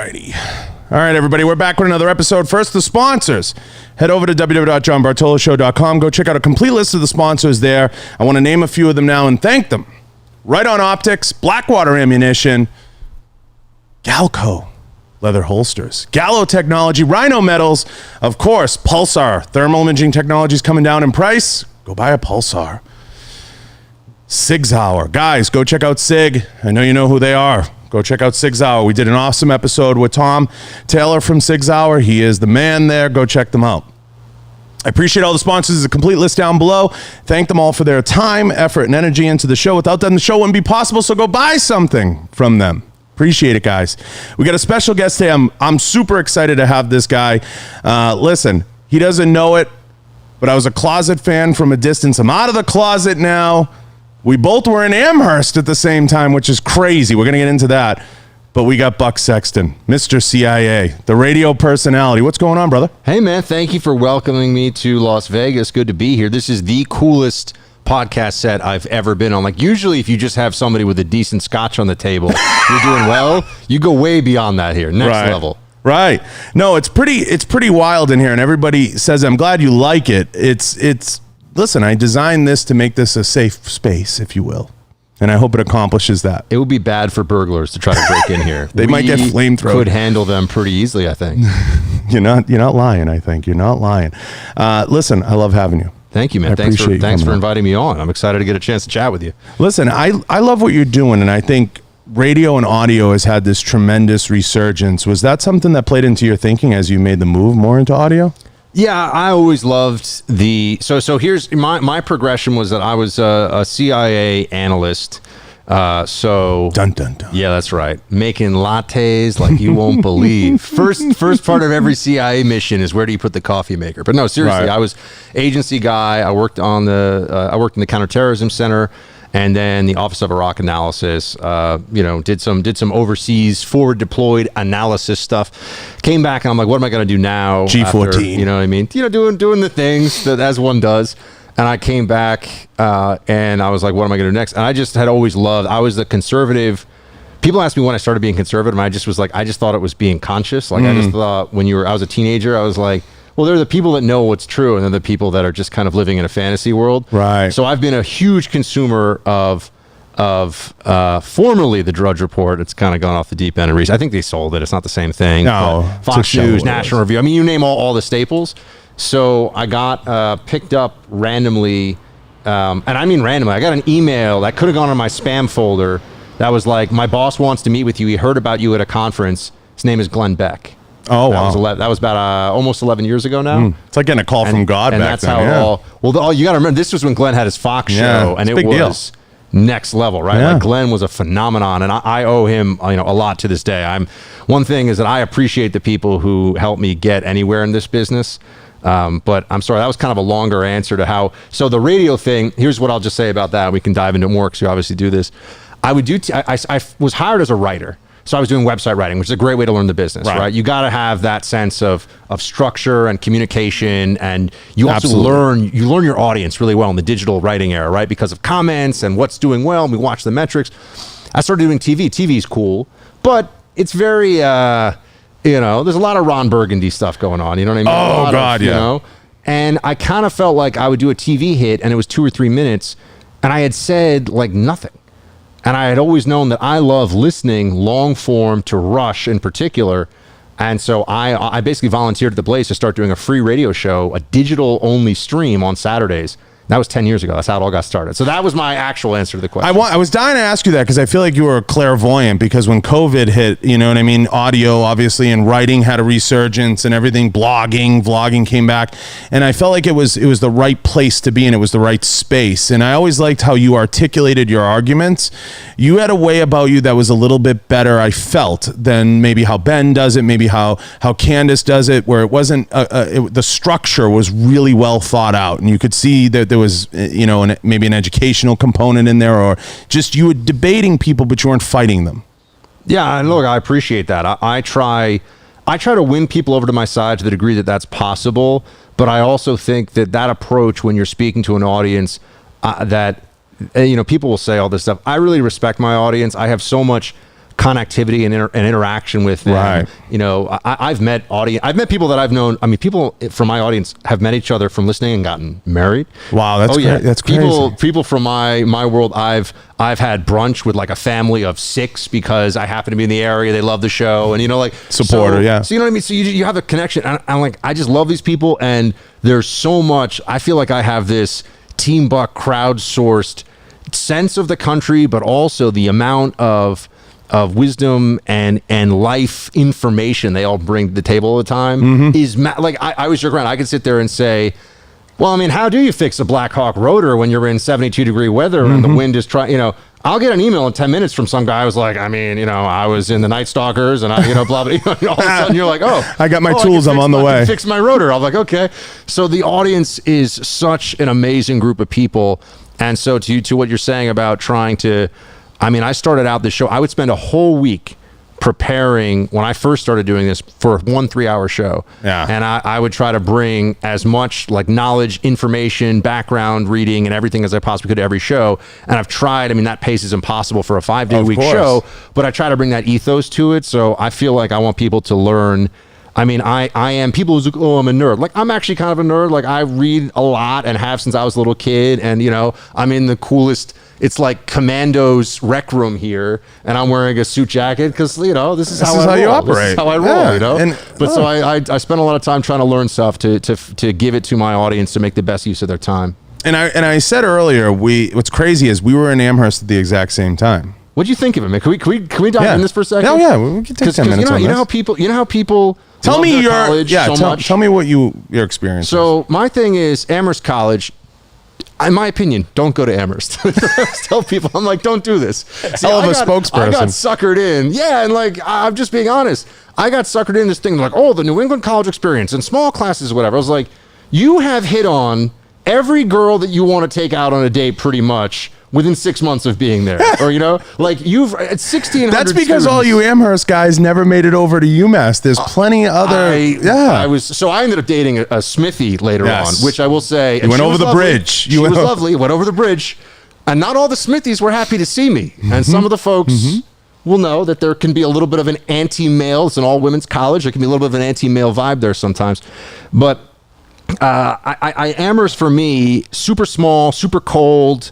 righty. All right, everybody, we're back with another episode. First, the sponsors. Head over to www.johnbartoloshow.com. Go check out a complete list of the sponsors there. I want to name a few of them now and thank them. Right On Optics, Blackwater Ammunition, Galco Leather Holsters, Gallo Technology, Rhino Metals, of course, Pulsar. Thermal imaging technology is coming down in price. Go buy a Pulsar. Sig Sauer. Guys, go check out Sig. I know you know who they are. Go check out Sig Sauer. We did an awesome episode with Tom Taylor from Sig Sauer. He is the man there. Go check them out. I appreciate all the sponsors. There's a complete list down below. Thank them all for their time, effort, and energy into the show. Without them, the show wouldn't be possible, so go buy something from them. Appreciate it, guys. We got a special guest today. I'm super excited to have this guy. Listen, he doesn't know it, but I was a closet fan from a distance. I'm out of the closet now. We both were in Amherst at the same time, which is crazy. We're going to get into that. But we got Buck Sexton, Mr. CIA, the radio personality. What's going on, brother? Hey, man. Thank you for welcoming me to Las Vegas. Good to be here. This is the coolest podcast set I've ever been on. Like, usually if you just have somebody with a decent scotch on the table, you're doing well. You go way beyond that here. Next level. Right. No, it's pretty wild in here, and everybody says, I'm glad you like it. Listen, I designed this to make this a safe space, if you will. And I hope it accomplishes that. It would be bad for burglars to try to break in here. They might get flamethrowed. Could handle them pretty easily, I think. You're not lying, I think. You're not lying. Listen, I love having you. Thank you, man. Thanks for inviting me on. I'm excited to get a chance to chat with you. Listen, I love what you're doing, and I think radio and audio has had this tremendous resurgence. Was that something that played into your thinking as you made the move more into audio? Yeah, I always loved so here's my progression was that I was a CIA analyst. Dun, dun, dun. Yeah, that's right. Making lattes like you won't believe. First part of every CIA mission is where do you put the coffee maker? But no, seriously, right. I was agency guy. I worked in the Counterterrorism Center. And then the Office of Iraq Analysis, did some overseas forward deployed analysis stuff. Came back and I'm like, what am I going to do now? G14. After, you know what I mean? Doing the things that as one does. And I came back and I was like, what am I going to do next? And I just had always loved. I was the conservative. People asked me when I started being conservative, and I just was like, I just thought it was being conscious. Like I just thought I was a teenager, I was like, well, they're the people that know what's true, and they're the people that are just kind of living in a fantasy world. Right. So I've been a huge consumer of formerly the Drudge Report. It's kind of gone off the deep end. I think they sold it. It's not the same thing. No. Fox News, National Review. I mean, you name all the staples. So I got picked up randomly, and I mean randomly. I got an email that could have gone in my spam folder that was like, my boss wants to meet with you. He heard about you at a conference. His name is Glenn Beck. Oh, wow. That was about almost 11 years ago now. It's like getting a call from God back then. And that's how you got to remember, this was when Glenn had his Fox show, and it was next level, right? Yeah. Like Glenn was a phenomenon, and I owe him a lot to this day. One thing is that I appreciate the people who helped me get anywhere in this business. But I'm sorry, that was kind of a longer answer to how. So the radio thing, here's what I'll just say about that. We can dive into more because you obviously do this. I was hired as a writer. So I was doing website writing, which is a great way to learn the business, right? You got to have that sense of structure and communication, and you also learn your audience really well in the digital writing era, right? Because of comments and what's doing well, and we watch the metrics. I started doing TV. TV's cool, but it's very, there's a lot of Ron Burgundy stuff going on. You know what I mean? Oh, God, yeah. And I kind of felt like I would do a TV hit, and it was 2 or 3 minutes, and I had said like nothing. And I had always known that I love listening long form to Rush in particular. And so I basically volunteered at the Blaze to start doing a free radio show, a digital only stream on Saturdays. That was 10 years ago. That's how it all got started. So that was my actual answer to the question. I was dying to ask you that because I feel like you were clairvoyant, because when COVID hit, you know what I mean? Audio, obviously, and writing had a resurgence and everything. Vlogging came back. And I felt like it was the right place to be in. It was the right space. And I always liked how you articulated your arguments. You had a way about you that was a little bit better, I felt, than maybe how Ben does it, maybe how Candace does it, where it wasn't, the structure was really well thought out. And you could see that there was, maybe an educational component in there, or just you were debating people, but you weren't fighting them. Yeah, and look, I appreciate that. I try to win people over to my side to the degree that that's possible, but I also think that approach when you're speaking to an audience, people will say all this stuff. I really respect my audience. I have so much connectivity and interaction with them. Right. You know, I've met people that I've known. I mean, people from my audience have met each other from listening and gotten married. Wow, that's that's crazy. People from my world, I've had brunch with like a family of 6 because I happen to be in the area. They love the show, and you know, like supporter. So you know what I mean. So you have a connection. And I'm like, I just love these people, and there's so much. I feel like I have this Team Buck crowdsourced sense of the country, but also the amount of wisdom and life information they all bring to the table all the time is like I always joke around. I could sit there and say, well, I mean, how do you fix a Black Hawk rotor when you're in 72-degree weather and the wind is trying, you know, I'll get an email in 10 minutes from some guy who's like, I mean, you know, I was in the Night Stalkers and I, you know, blah, blah, blah. All of a sudden you're like, oh, I got my tools. I'm on the way. I can fix my rotor. I'm like, okay. So the audience is such an amazing group of people. And so to what you're saying about trying to, I mean, I started out this show, I would spend a whole week preparing when I first started doing this for 1 3-hour show. Yeah. And I would try to bring as much like knowledge, information, background reading, and everything as I possibly could to every show. And I've tried, I mean, that pace is impossible for a 5-day-a-week show, but I try to bring that ethos to it. So I feel like I want people to learn. I mean, I am, people who's like, oh, I'm a nerd. Like, I'm actually kind of a nerd. Like, I read a lot and have since I was a little kid. And, you know, I'm in the coolest, it's like Commando's rec room here. And I'm wearing a suit jacket because, you know, this is how you operate. This is how I roll, you know? So I spend a lot of time trying to learn stuff to give it to my audience to make the best use of their time. And I said earlier, what's crazy is we were in Amherst at the exact same time. What'd you think of it, man? Can we dive in this for a second? Oh, yeah, we can take 10 minutes on this. You know how people tell me tell me what your experience is. So my thing is Amherst College. In my opinion, don't go to Amherst. I tell people, I'm like, don't do this. See, Hell of a spokesperson. I got suckered in. Yeah, and like, I'm just being honest. I got suckered in this thing like, oh, the New England college experience and small classes, whatever. I was like, you have hit on every girl that you want to take out on a date pretty much within 6 months of being there. Or, you know, like you've at 1,600 That's because students, all you Amherst guys never made it over to UMass. There's plenty other. I ended up dating a Smithy later on, which I will say. You went over the bridge. She was lovely. Went over the bridge. And not all the Smithies were happy to see me. And some of the folks will know that there can be a little bit of an anti-male. It's an all-women's college. There can be a little bit of an anti-male vibe there sometimes. But Amherst, for me, super small, super cold.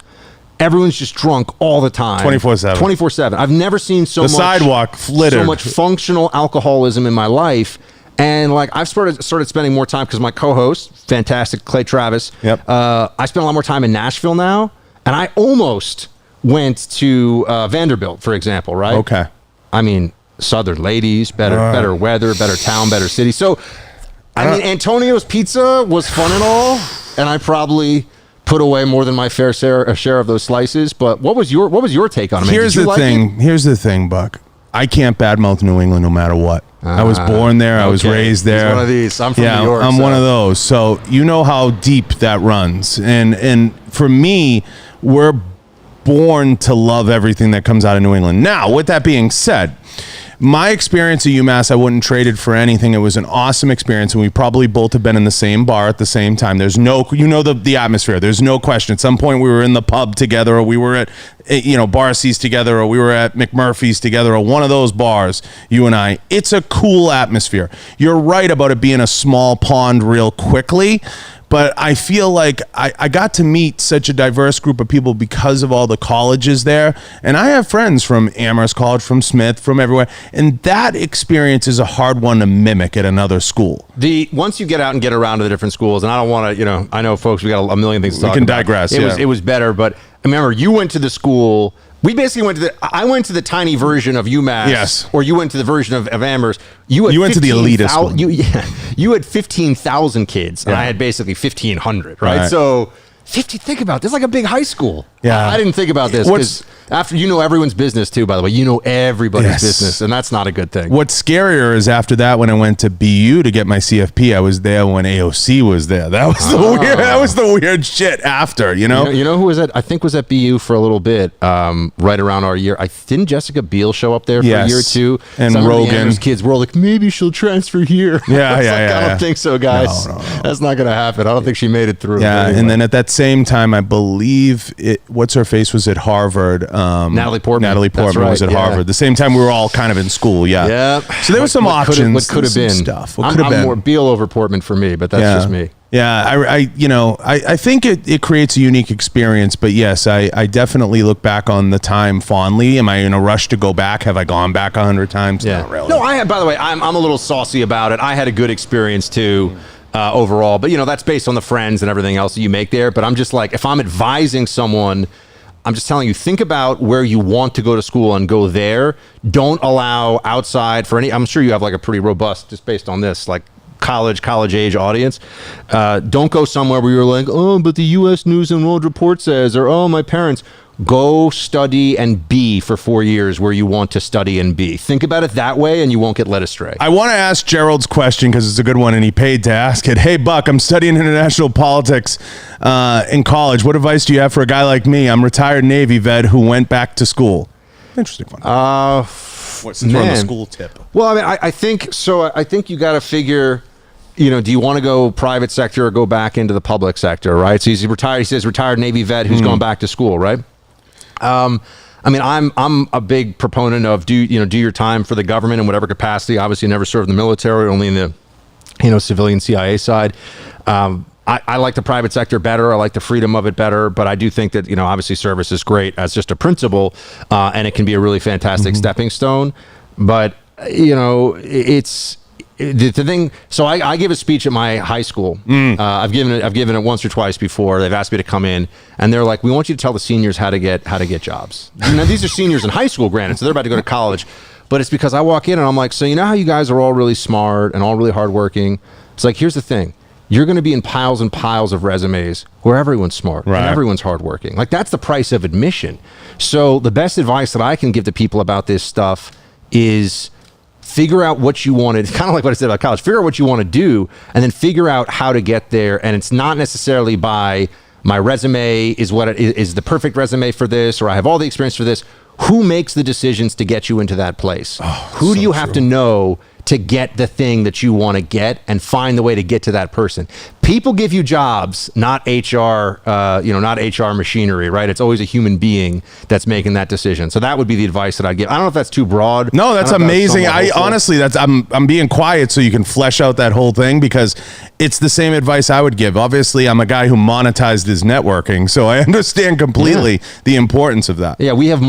Everyone's just drunk all the time. 24/7. 24/7. I've never seen so sidewalk littered. So much functional alcoholism in my life. And like I've started spending more time because my co-host, fantastic Clay Travis. Yep. I spend a lot more time in Nashville now, and I almost went to Vanderbilt, for example. Right. Okay. I mean, Southern ladies, better weather, better town, better city. So, I mean, Antonio's Pizza was fun and all, and I probably put away more than my fair share of those slices. But what was your take on it? Here's the thing, Buck. I can't badmouth New England no matter what. I was born there. I was raised there. He's one of these. I'm from New York. I'm one of those. So you know how deep that runs. And for me, we're born to love everything that comes out of New England. Now, with that being said, my experience at UMass, I wouldn't trade it for anything. It was an awesome experience, and we probably both have been in the same bar at the same time. There's no, the atmosphere. There's no question. At some point, we were in the pub together, or we were at, Bar C's together, or we were at McMurphy's together, or one of those bars, you and I. It's a cool atmosphere. You're right about it being a small pond real quickly. But I feel like I got to meet such a diverse group of people because of all the colleges there. And I have friends from Amherst College, from Smith, from everywhere. And that experience is a hard one to mimic at another school. Once you get out and get around to the different schools, and I don't want to, I know folks, we got a million things to talk about. We can digress, It was better, but remember, you went to the school. We basically I went to the tiny version of UMass. Yes. Or you went to the version of Amherst. You went to the elitist one. You had 15,000 kids, and I had basically 1,500, right? So, think about it. This is like a big high school. Yeah. I didn't think about this because after everyone's business too, by the way. You know everybody's business, and that's not a good thing. What's scarier is after that, when I went to BU to get my CFP, I was there when AOC was there. That was the weird shit after, You know who was at? I think was at BU for a little bit, right around our year. Didn't Jessica Biel show up there for a year or two? And some Rogan. Of the Amherst kids were all like, maybe she'll transfer here. I don't think so, guys. No. That's not going to happen. I don't think she made it through. Yeah, anyway. And then at that same time, I believe it what's her face was at Harvard. Natalie Portman. Natalie Portman was at Harvard. The same time we were all kind of in school. Yeah. Yeah. So there was some options. What could have been stuff. What I'm, could have been more Beal over Portman for me, but that's just me. Yeah, I think it creates a unique experience, but yes, I definitely look back on the time fondly. Am I in a rush to go back? Have I gone back 100 times? Yeah. Not really. No, by the way, I'm a little saucy about it. I had a good experience too, overall, but that's based on the friends and everything else that you make there. But I'm just like, if I'm advising someone, I'm just telling you, think about where you want to go to school and go there. Don't allow outside for any, I'm sure you have like a pretty robust, just based on this, like, college age audience. Don't go somewhere where you're like, oh, but the U.S. News and World Report says, or oh, my parents. Go study and be for 4 years where you want to study and be. Think about it that way and you won't get led astray. I want to ask Gerald's question because it's a good one and he paid to ask it. Hey, Buck, I'm studying international politics in college. What advice do you have for a guy like me? I'm a retired Navy vet who went back to school. Interesting one. Since we're on the school tip. Well, I mean, I think so. I think you got to figure, do you want to go private sector or go back into the public sector, right? So he's retired. He says retired Navy vet who's going back to school, right? I mean, I'm a big proponent of do your time for the government in whatever capacity. Obviously, never served in the military, only in the civilian CIA side. I like the private sector better. I like the freedom of it better, but I do think that obviously service is great as just a principle, and it can be a really fantastic stepping stone. But it's the thing. So I give a speech at my high school. I've given it once or twice before. They've asked me to come in, and they're like, "We want you to tell the seniors how to get jobs." Now these are seniors in high school, granted, so they're about to go to college. But it's because I walk in and I'm like, so how you guys are all really smart and all really hardworking. It's like, here's the thing. You're going to be in piles and piles of resumes where everyone's smart and everyone's hardworking. Like, that's the price of admission. So the best advice that I can give to people about this stuff is figure out what you want to, kind of like what I said about college, figure out what you want to do and then figure out how to get there. And it's not necessarily by my resume is what it is the perfect resume for this, or I have all the experience for this. Who makes the decisions to get you into that place? Who do you have to know to get the thing that you want to get and find the way to get to that person? People give you jobs, not HR, not HR machinery, right? It's always a human being that's making that decision. So that would be the advice that I'd give. I don't know if that's too broad. No, that's amazing. Honestly, I'm being quiet so you can flesh out that whole thing because it's the same advice I would give. Obviously, I'm a guy who monetized his networking, so I understand completely the importance of that. Yeah, we have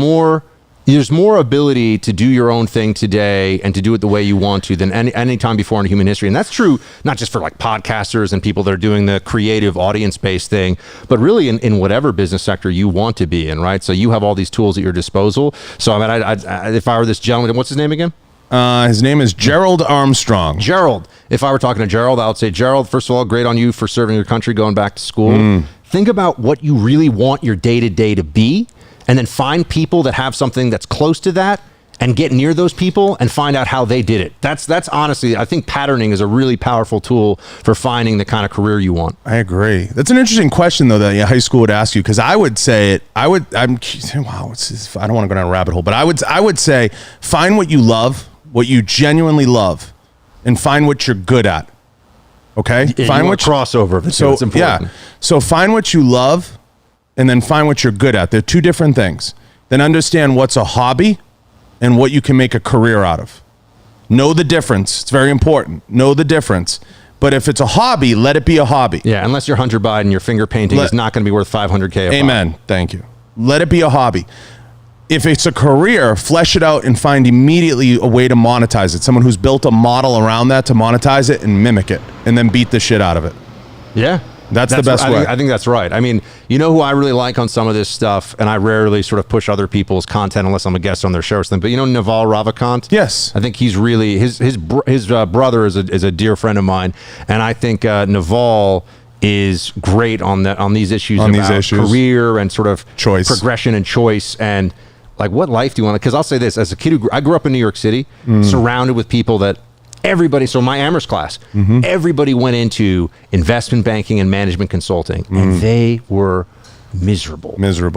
there's more ability to do your own thing today and to do it the way you want to than any time before in human history. And that's true not just for like podcasters and people that are doing the creative audience-based thing, but really in whatever business sector you want to be in, right? So you have all these tools at your disposal. So I mean, if I were this gentleman, what's his name again? His name is Gerald Armstrong. Gerald. If I were talking to Gerald, I would say, Gerald, first of all, great on you for serving your country, going back to school. Think about what you really want your day-to-day to be, and then find people that have something that's close to that and get near those people and find out how they did it. That's honestly, I think patterning is a really powerful tool for finding the kind of career you want. I agree. That's an interesting question though that high school would ask you, because I don't want to go down a rabbit hole, but I would say find what you love, what you genuinely love, and find what you're good at. Okay? Find what crossover. So it's important. So find what you love and then find what you're good at. They're two different things. Then understand what's a hobby and what you can make a career out of. Know the difference. It's very important. Know the difference. But if it's a hobby, let it be a hobby. Yeah, unless you're Hunter Biden, your finger painting is not going to be worth $500K. Amen. Thank you. Let it be a hobby. If it's a career, flesh it out and find immediately a way to monetize it. Someone who's built a model around that to monetize it and mimic it and then beat the shit out of it. Yeah. That's the best way. I think that's right. I mean, who I really like on some of this stuff, and I rarely sort of push other people's content unless I'm a guest on their show or something, but Naval Ravikant? Yes. I think he's really, his brother is a dear friend of mine, and I think Naval is great on these issues about career and sort of choice, progression and choice, and like what life do you want? Because I'll say this, as a kid I grew up in New York City, surrounded with people that everybody, so my Amherst class, everybody went into investment banking and management consulting, and they were miserable.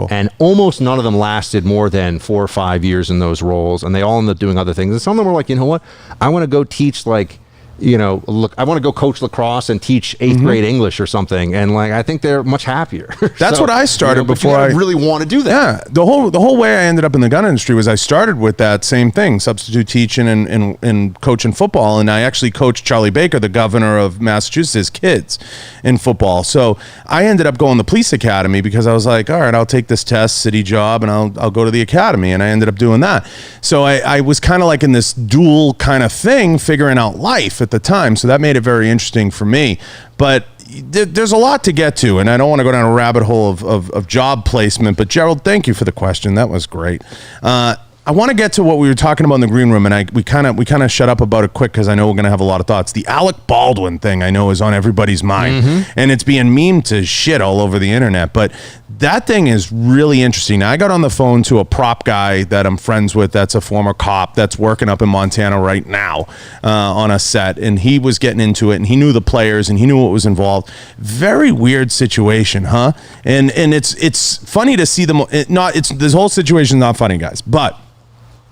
And almost none of them lasted more than 4 or 5 years in those roles, and they all ended up doing other things. And some of them were like, you know what? I want to go teach like look, I want to go coach lacrosse and teach 8th grade English or something. And like, I think they're much happier. That's what I started before I really want to do that. Yeah. The whole way I ended up in the gun industry was I started with that same thing, substitute teaching and coaching football. And I actually coached Charlie Baker, the governor of Massachusetts, kids in football. So I ended up going to the police academy because I was like, all right, I'll take this test, city job, and I'll go to the academy. And I ended up doing that. So I was kind of like in this dual kind of thing, figuring out life at the time. So that made it very interesting for me. But there's a lot to get to, and I don't want to go down a rabbit hole of job placement. But Gerald, thank you for the question. That was great. I want to get to what we were talking about in the green room, and we kind of shut up about it quick because I know we're going to have a lot of thoughts. The Alec Baldwin thing I know is on everybody's mind, and it's being memed to shit all over the internet. But that thing is really interesting. Now, I got on the phone to a prop guy that I'm friends with that's a former cop that's working up in Montana right now on a set, and he was getting into it, and he knew the players, and he knew what was involved. Very weird situation, huh? And it's funny to see them. This whole situation is not funny, guys, but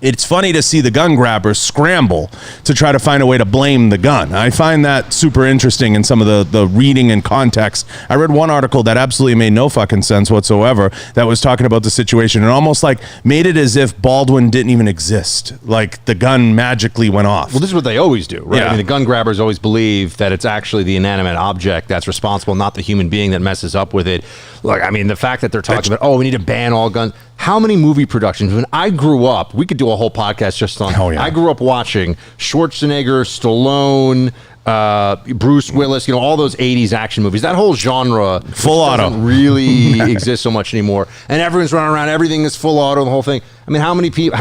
it's funny to see the gun grabbers scramble to try to find a way to blame the gun. I find that super interesting in some of the reading and context. I read one article that absolutely made no fucking sense whatsoever that was talking about the situation and almost like made it as if Baldwin didn't even exist. Like the gun magically went off. Well, this is what they always do, right? Yeah. I mean, the gun grabbers always believe that it's actually the inanimate object that's responsible, not the human being that messes up with it. Look, I mean, the fact that they're talking about, we need to ban all guns. How many movie productions? When I grew up, we could do a whole podcast just on. Oh, yeah. I grew up watching Schwarzenegger, Stallone, Bruce Willis, all those 80s action movies. That whole genre full auto doesn't really exist so much anymore. And everyone's running around. Everything is full auto. The whole thing. I mean, how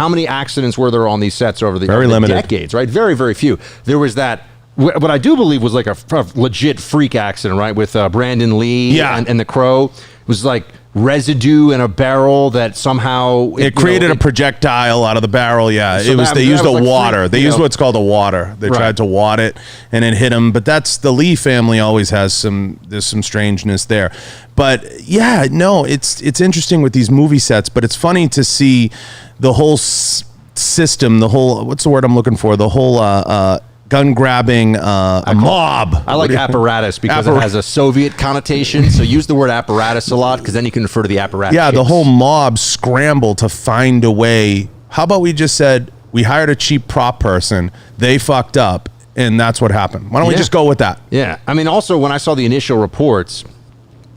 many accidents were there on these sets over the decades? Right, very, very few. There was that. What I do believe was like a legit freak accident, right, with Brandon Lee and the Crow. It was like residue in a barrel that somehow it created a projectile out of the barrel. Yeah, so they used a water. They used what's called a water. They tried to wad it and it hit them. But that's the Lee family always has there's some strangeness there. But yeah, no, it's interesting with these movie sets. But it's funny to see the whole system. The whole what's the word I'm looking for? The whole gun grabbing a mob. I like apparatus because it has a Soviet connotation. So use the word apparatus a lot because then you can refer to the apparatus. Yeah, the whole mob scrambled to find a way. How about we just said we hired a cheap prop person, they fucked up, and that's what happened. Why don't we just go with that? Yeah. I mean, also when I saw the initial reports,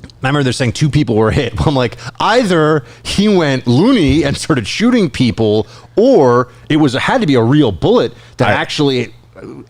I remember they're saying 2 people were hit. I'm like, either he went loony and started shooting people, or it had to be a real bullet that actually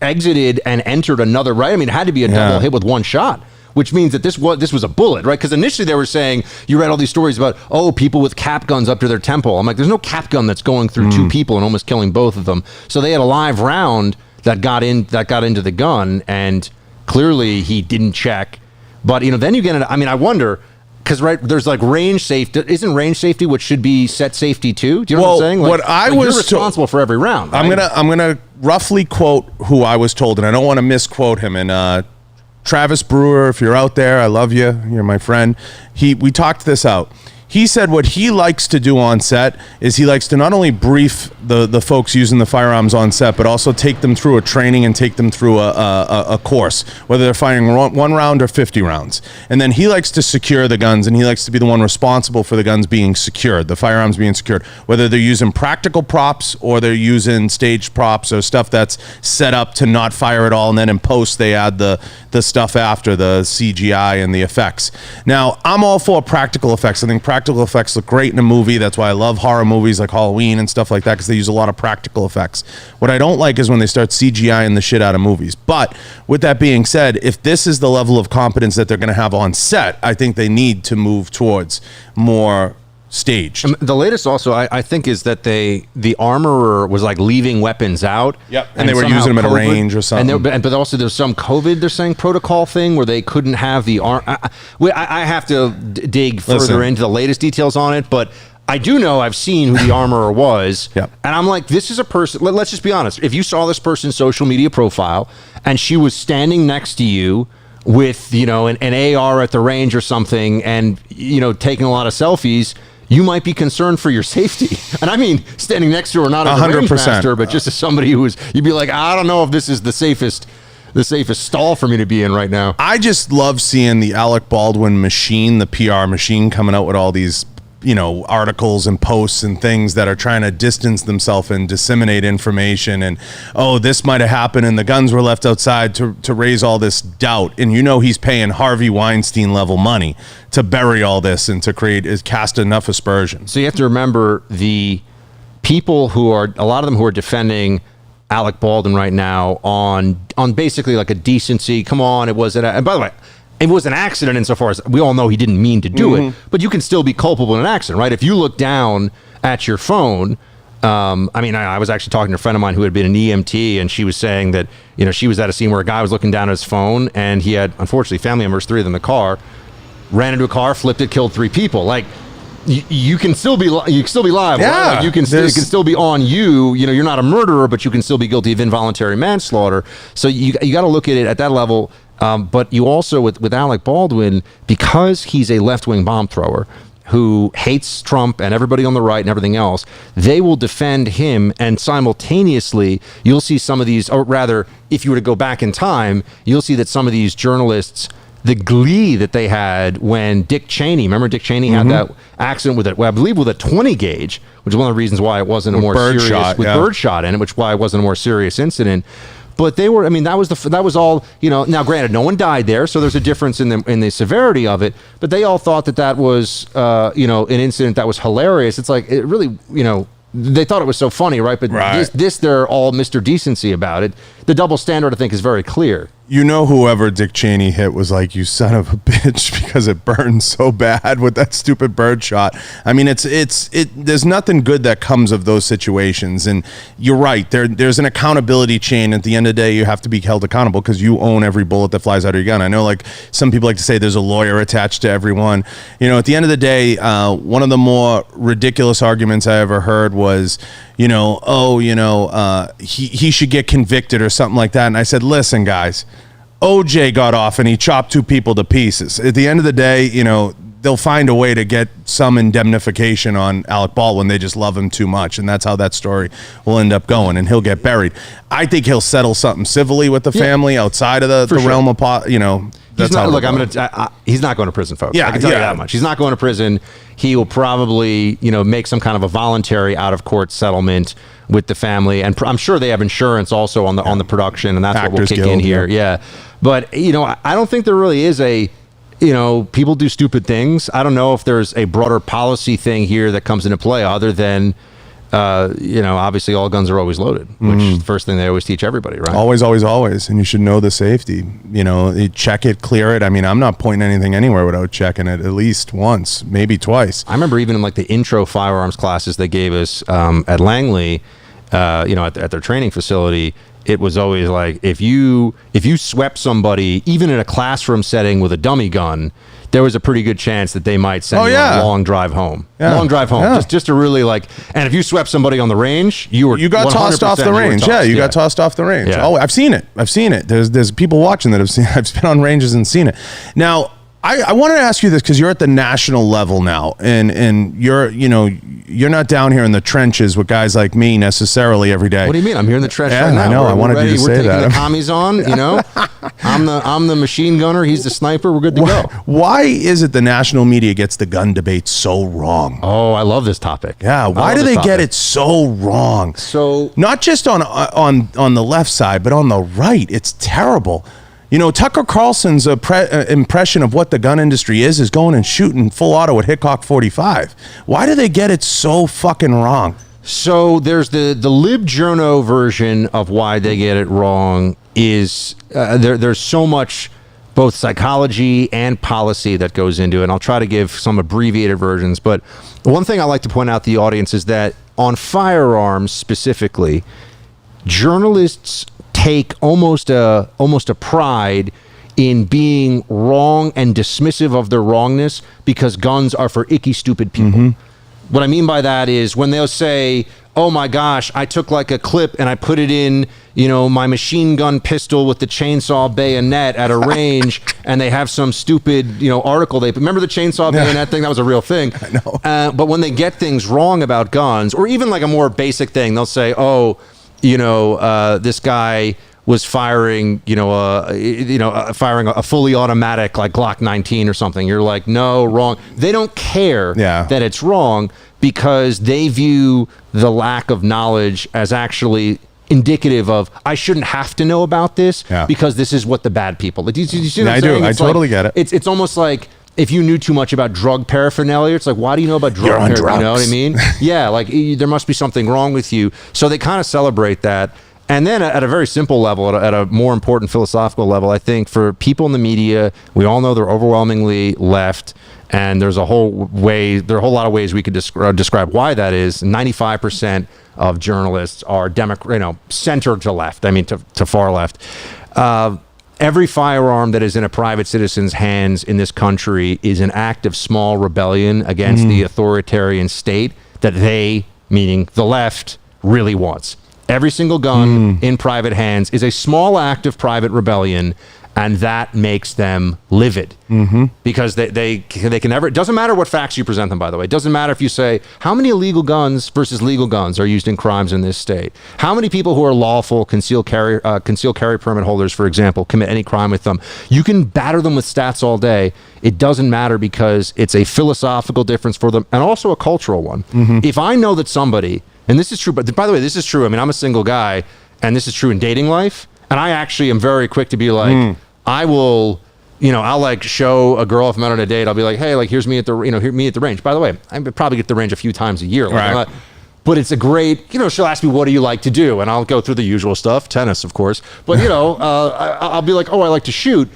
exited and entered another, right? I mean, it had to be a double hit with one shot, which means that this was a bullet, right? Because initially they were saying, you read all these stories about, people with cap guns up to their temple. I'm like, there's no cap gun that's going through 2 people and almost killing both of them. So they had a live round that got into the gun, and clearly he didn't check. But then you get into, I mean, I wonder, because there's like range safety. Isn't range safety what should be set safety too? Do you know what I'm saying? What I was you're responsible for every round. Right? I'm gonna roughly quote who I was told, and I don't want to misquote him. And Travis Brewer, if you're out there, I love you. You're my friend. We talked this out. He said what he likes to do on set is he likes to not only brief the folks using the firearms on set, but also take them through a training and take them through a course, whether they're firing 1 round or 50 rounds. And then he likes to secure the guns, and he likes to be the one responsible for the guns being secured, the firearms being secured, whether they're using practical props or they're using staged props or stuff that's set up to not fire at all, and then in post they add the stuff after, the CGI and the effects. Now, I'm all for practical effects. I think practical effects look great in a movie. That's why I love horror movies like Halloween and stuff like that, because they use a lot of practical effects. What I don't like is when they start CGIing the shit out of movies. But with that being said, if this is the level of competence that they're going to have on set, I think they need to move towards more staged. The latest also, I think, is that the armorer was like leaving weapons out. Yep, and they were using them at a range or something. But also there's some COVID, they're saying, protocol thing where they couldn't have the arm. I have to dig further into the latest details on it, but I do know I've seen who the armorer was. Yep. And I'm like, this is a person, let's just be honest. If you saw this person's social media profile and she was standing next to you with, an AR at the range or something and, taking a lot of selfies, you might be concerned for your safety. And I mean, standing next to her, not as a range master, but just as somebody you'd be like, I don't know if this is the safest the safest stall for me to be in right now. I just love seeing the Alec Baldwin machine, the PR machine, coming out with all these, articles and posts and things that are trying to distance themselves and disseminate information. And, this might have happened and the guns were left outside to raise all this doubt. And he's paying Harvey Weinstein level money to bury all this and to cast enough aspersions. So you have to remember the people a lot of them who are defending Alec Baldwin right now on basically like a decency. Come on, and by the way, it was an accident insofar as we all know he didn't mean to do it, but you can still be culpable in an accident, right? If you look down at your phone, I was actually talking to a friend of mine who had been an EMT, and she was saying that, she was at a scene where a guy was looking down at his phone, and he had, unfortunately, family members, 3 of them in the car, ran into a car, flipped it, killed 3 people. Like, you can still be liable. Yeah, right? Like it can still be on you. You're not a murderer, but you can still be guilty of involuntary manslaughter. So you got to look at it at that level. But you also, with Alec Baldwin, because he's a left-wing bomb thrower who hates Trump and everybody on the right and everything else, they will defend him. And simultaneously, you'll see some of these, or rather, if you were to go back in time, you'll see that some of these journalists, the glee that they had when Dick Cheney, remember Dick Cheney had that accident with I believe with a 20 gauge, which is one of the reasons why it wasn't a more serious, birdshot in it, which why it wasn't a more serious incident. But they were, that was all, now granted, no one died there, so there's a difference in the severity of it, but they all thought that was, an incident that was hilarious. It's like, it really, they thought it was so funny, right? But this they're all Mr. Decency about it. The double standard, I think, is very clear. Whoever Dick Cheney hit was like, you son of a bitch, because it burned so bad with that stupid bird shot. I mean, there's nothing good that comes of those situations. And you're right. There's an accountability chain. At the end of the day, you have to be held accountable because you own every bullet that flies out of your gun. I know, like, some people like to say there's a lawyer attached to everyone. At the end of the day, one of the more ridiculous arguments I ever heard was, he should get convicted or something like that. And I said, listen, guys, OJ got off and he chopped 2 people to pieces. At the end of the day, they'll find a way to get some indemnification on Alec Baldwin. They just love him too much. And that's how that story will end up going. And he'll get buried. I think he'll settle something civilly with the family outside of the realm of, He's not, he's not going to prison, folks. I can tell you that much. He's not going to prison. He will probably, make some kind of a voluntary out-of-court settlement with the family, and I'm sure they have insurance also on the production, and that's Actors what will kick Guild, in here. Yeah, but I don't think there really is a. People do stupid things. I don't know if there's a broader policy thing here that comes into play other than. Obviously all guns are always loaded, which is the first thing they always teach everybody, right? Always, always, always. And you should know the safety. You check it, clear it. I mean, I'm not pointing anything anywhere without checking it at least once, maybe twice. I remember even in like the intro firearms classes they gave us at Langley, at their training facility, it was always like, if you swept somebody, even in a classroom setting with a dummy gun, there was a pretty good chance that they might send you on a long drive home. Just to really and if you swept somebody on the range, you got tossed off the range. You got tossed off the range. Oh, I've seen it. There's people watching that have seen. I've been on ranges and seen it. Now, I wanted to ask you this because you're at the national level now, and you're not down here in the trenches with guys like me necessarily every day. What do you mean? I'm here in the trench right now. I know. I wanted you to say that. We're taking the commies on. I'm the machine gunner. He's the sniper. We're good to go. Why is it the national media gets the gun debate so wrong? Oh, I love this topic. Yeah. Why do they get it so wrong? So not just on the left side, but on the right. It's terrible. Tucker Carlson's impression of what the gun industry is going and shooting full auto at Hickok 45. Why do they get it so fucking wrong? So there's the LibJourno version of why they get it wrong is there's so much both psychology and policy that goes into it. And I'll try to give some abbreviated versions. But one thing I like to point out to the audience is that on firearms specifically, journalists take almost a pride in being wrong and dismissive of their wrongness because guns are for icky, stupid people. What I mean by that is when they'll say, oh my gosh, I took like a clip and I put it in, my machine gun pistol with the chainsaw bayonet at a range, and they have some stupid, article. Remember the chainsaw bayonet thing? That was a real thing. I know. But when they get things wrong about guns, or even like a more basic thing, they'll say, this guy was firing, firing a fully automatic like Glock 19 or something. You're like, no, wrong. They don't care that it's wrong because they view the lack of knowledge as actually indicative of I shouldn't have to know about this because this is what the bad people. Do you see what I'm saying? I totally get it. It's almost like if you knew too much about drug paraphernalia, it's like, why do you know about drug paraphernalia? You know what I mean? Yeah, like there must be something wrong with you. So they kind of celebrate that. And then at a very simple level, at a more important philosophical level, I think for people in the media, we all know they're overwhelmingly left, and there are a whole lot of ways we could describe why that is. 95% of journalists are center to left. I mean, to far left. Every firearm that is in a private citizen's hands in this country is an act of small rebellion against the authoritarian state that they, meaning the left, really wants. Every single gun in private hands is a small act of private rebellion, and that makes them livid because they can never. It doesn't matter what facts you present them, by the way. It doesn't matter if you say how many illegal guns versus legal guns are used in crimes in this state. How many people who are lawful concealed carry permit holders, for example, commit any crime with them. You can batter them with stats all day. It doesn't matter because it's a philosophical difference for them and also a cultural one. If I know that somebody, and this is true, but by the way, this is true. I mean, I'm a single guy, and this is true in dating life. And I actually am very quick to be like, I will, I'll like show a girl if I'm out on a date. I'll be like, hey, like here's me at the, me at the range. By the way, I probably get the range a few times a year. Like, but it's a great, she'll ask me, what do you like to do? And I'll go through the usual stuff, tennis, of course. But I'll be like, oh, I like to shoot.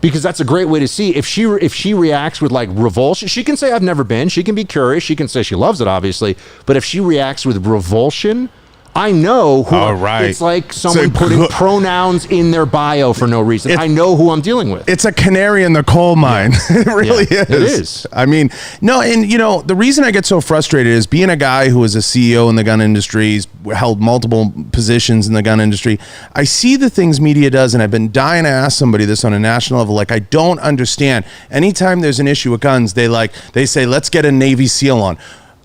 Because that's a great way to see if she reacts with like revulsion. She can say I've never been. She can be curious. She can say she loves it, obviously. But if she reacts with revulsion, I know who. It's like someone putting pronouns in their bio for no reason. I know who I'm dealing with. It's a canary in the coal mine. It really is. It is. I mean, no, and the reason I get so frustrated is being a guy who is a CEO in the gun industry, he's held multiple positions in the gun industry. I see the things media does, and I've been dying to ask somebody this on a national level. Like, I don't understand. Anytime there's an issue with guns, they say, let's get a Navy SEAL on.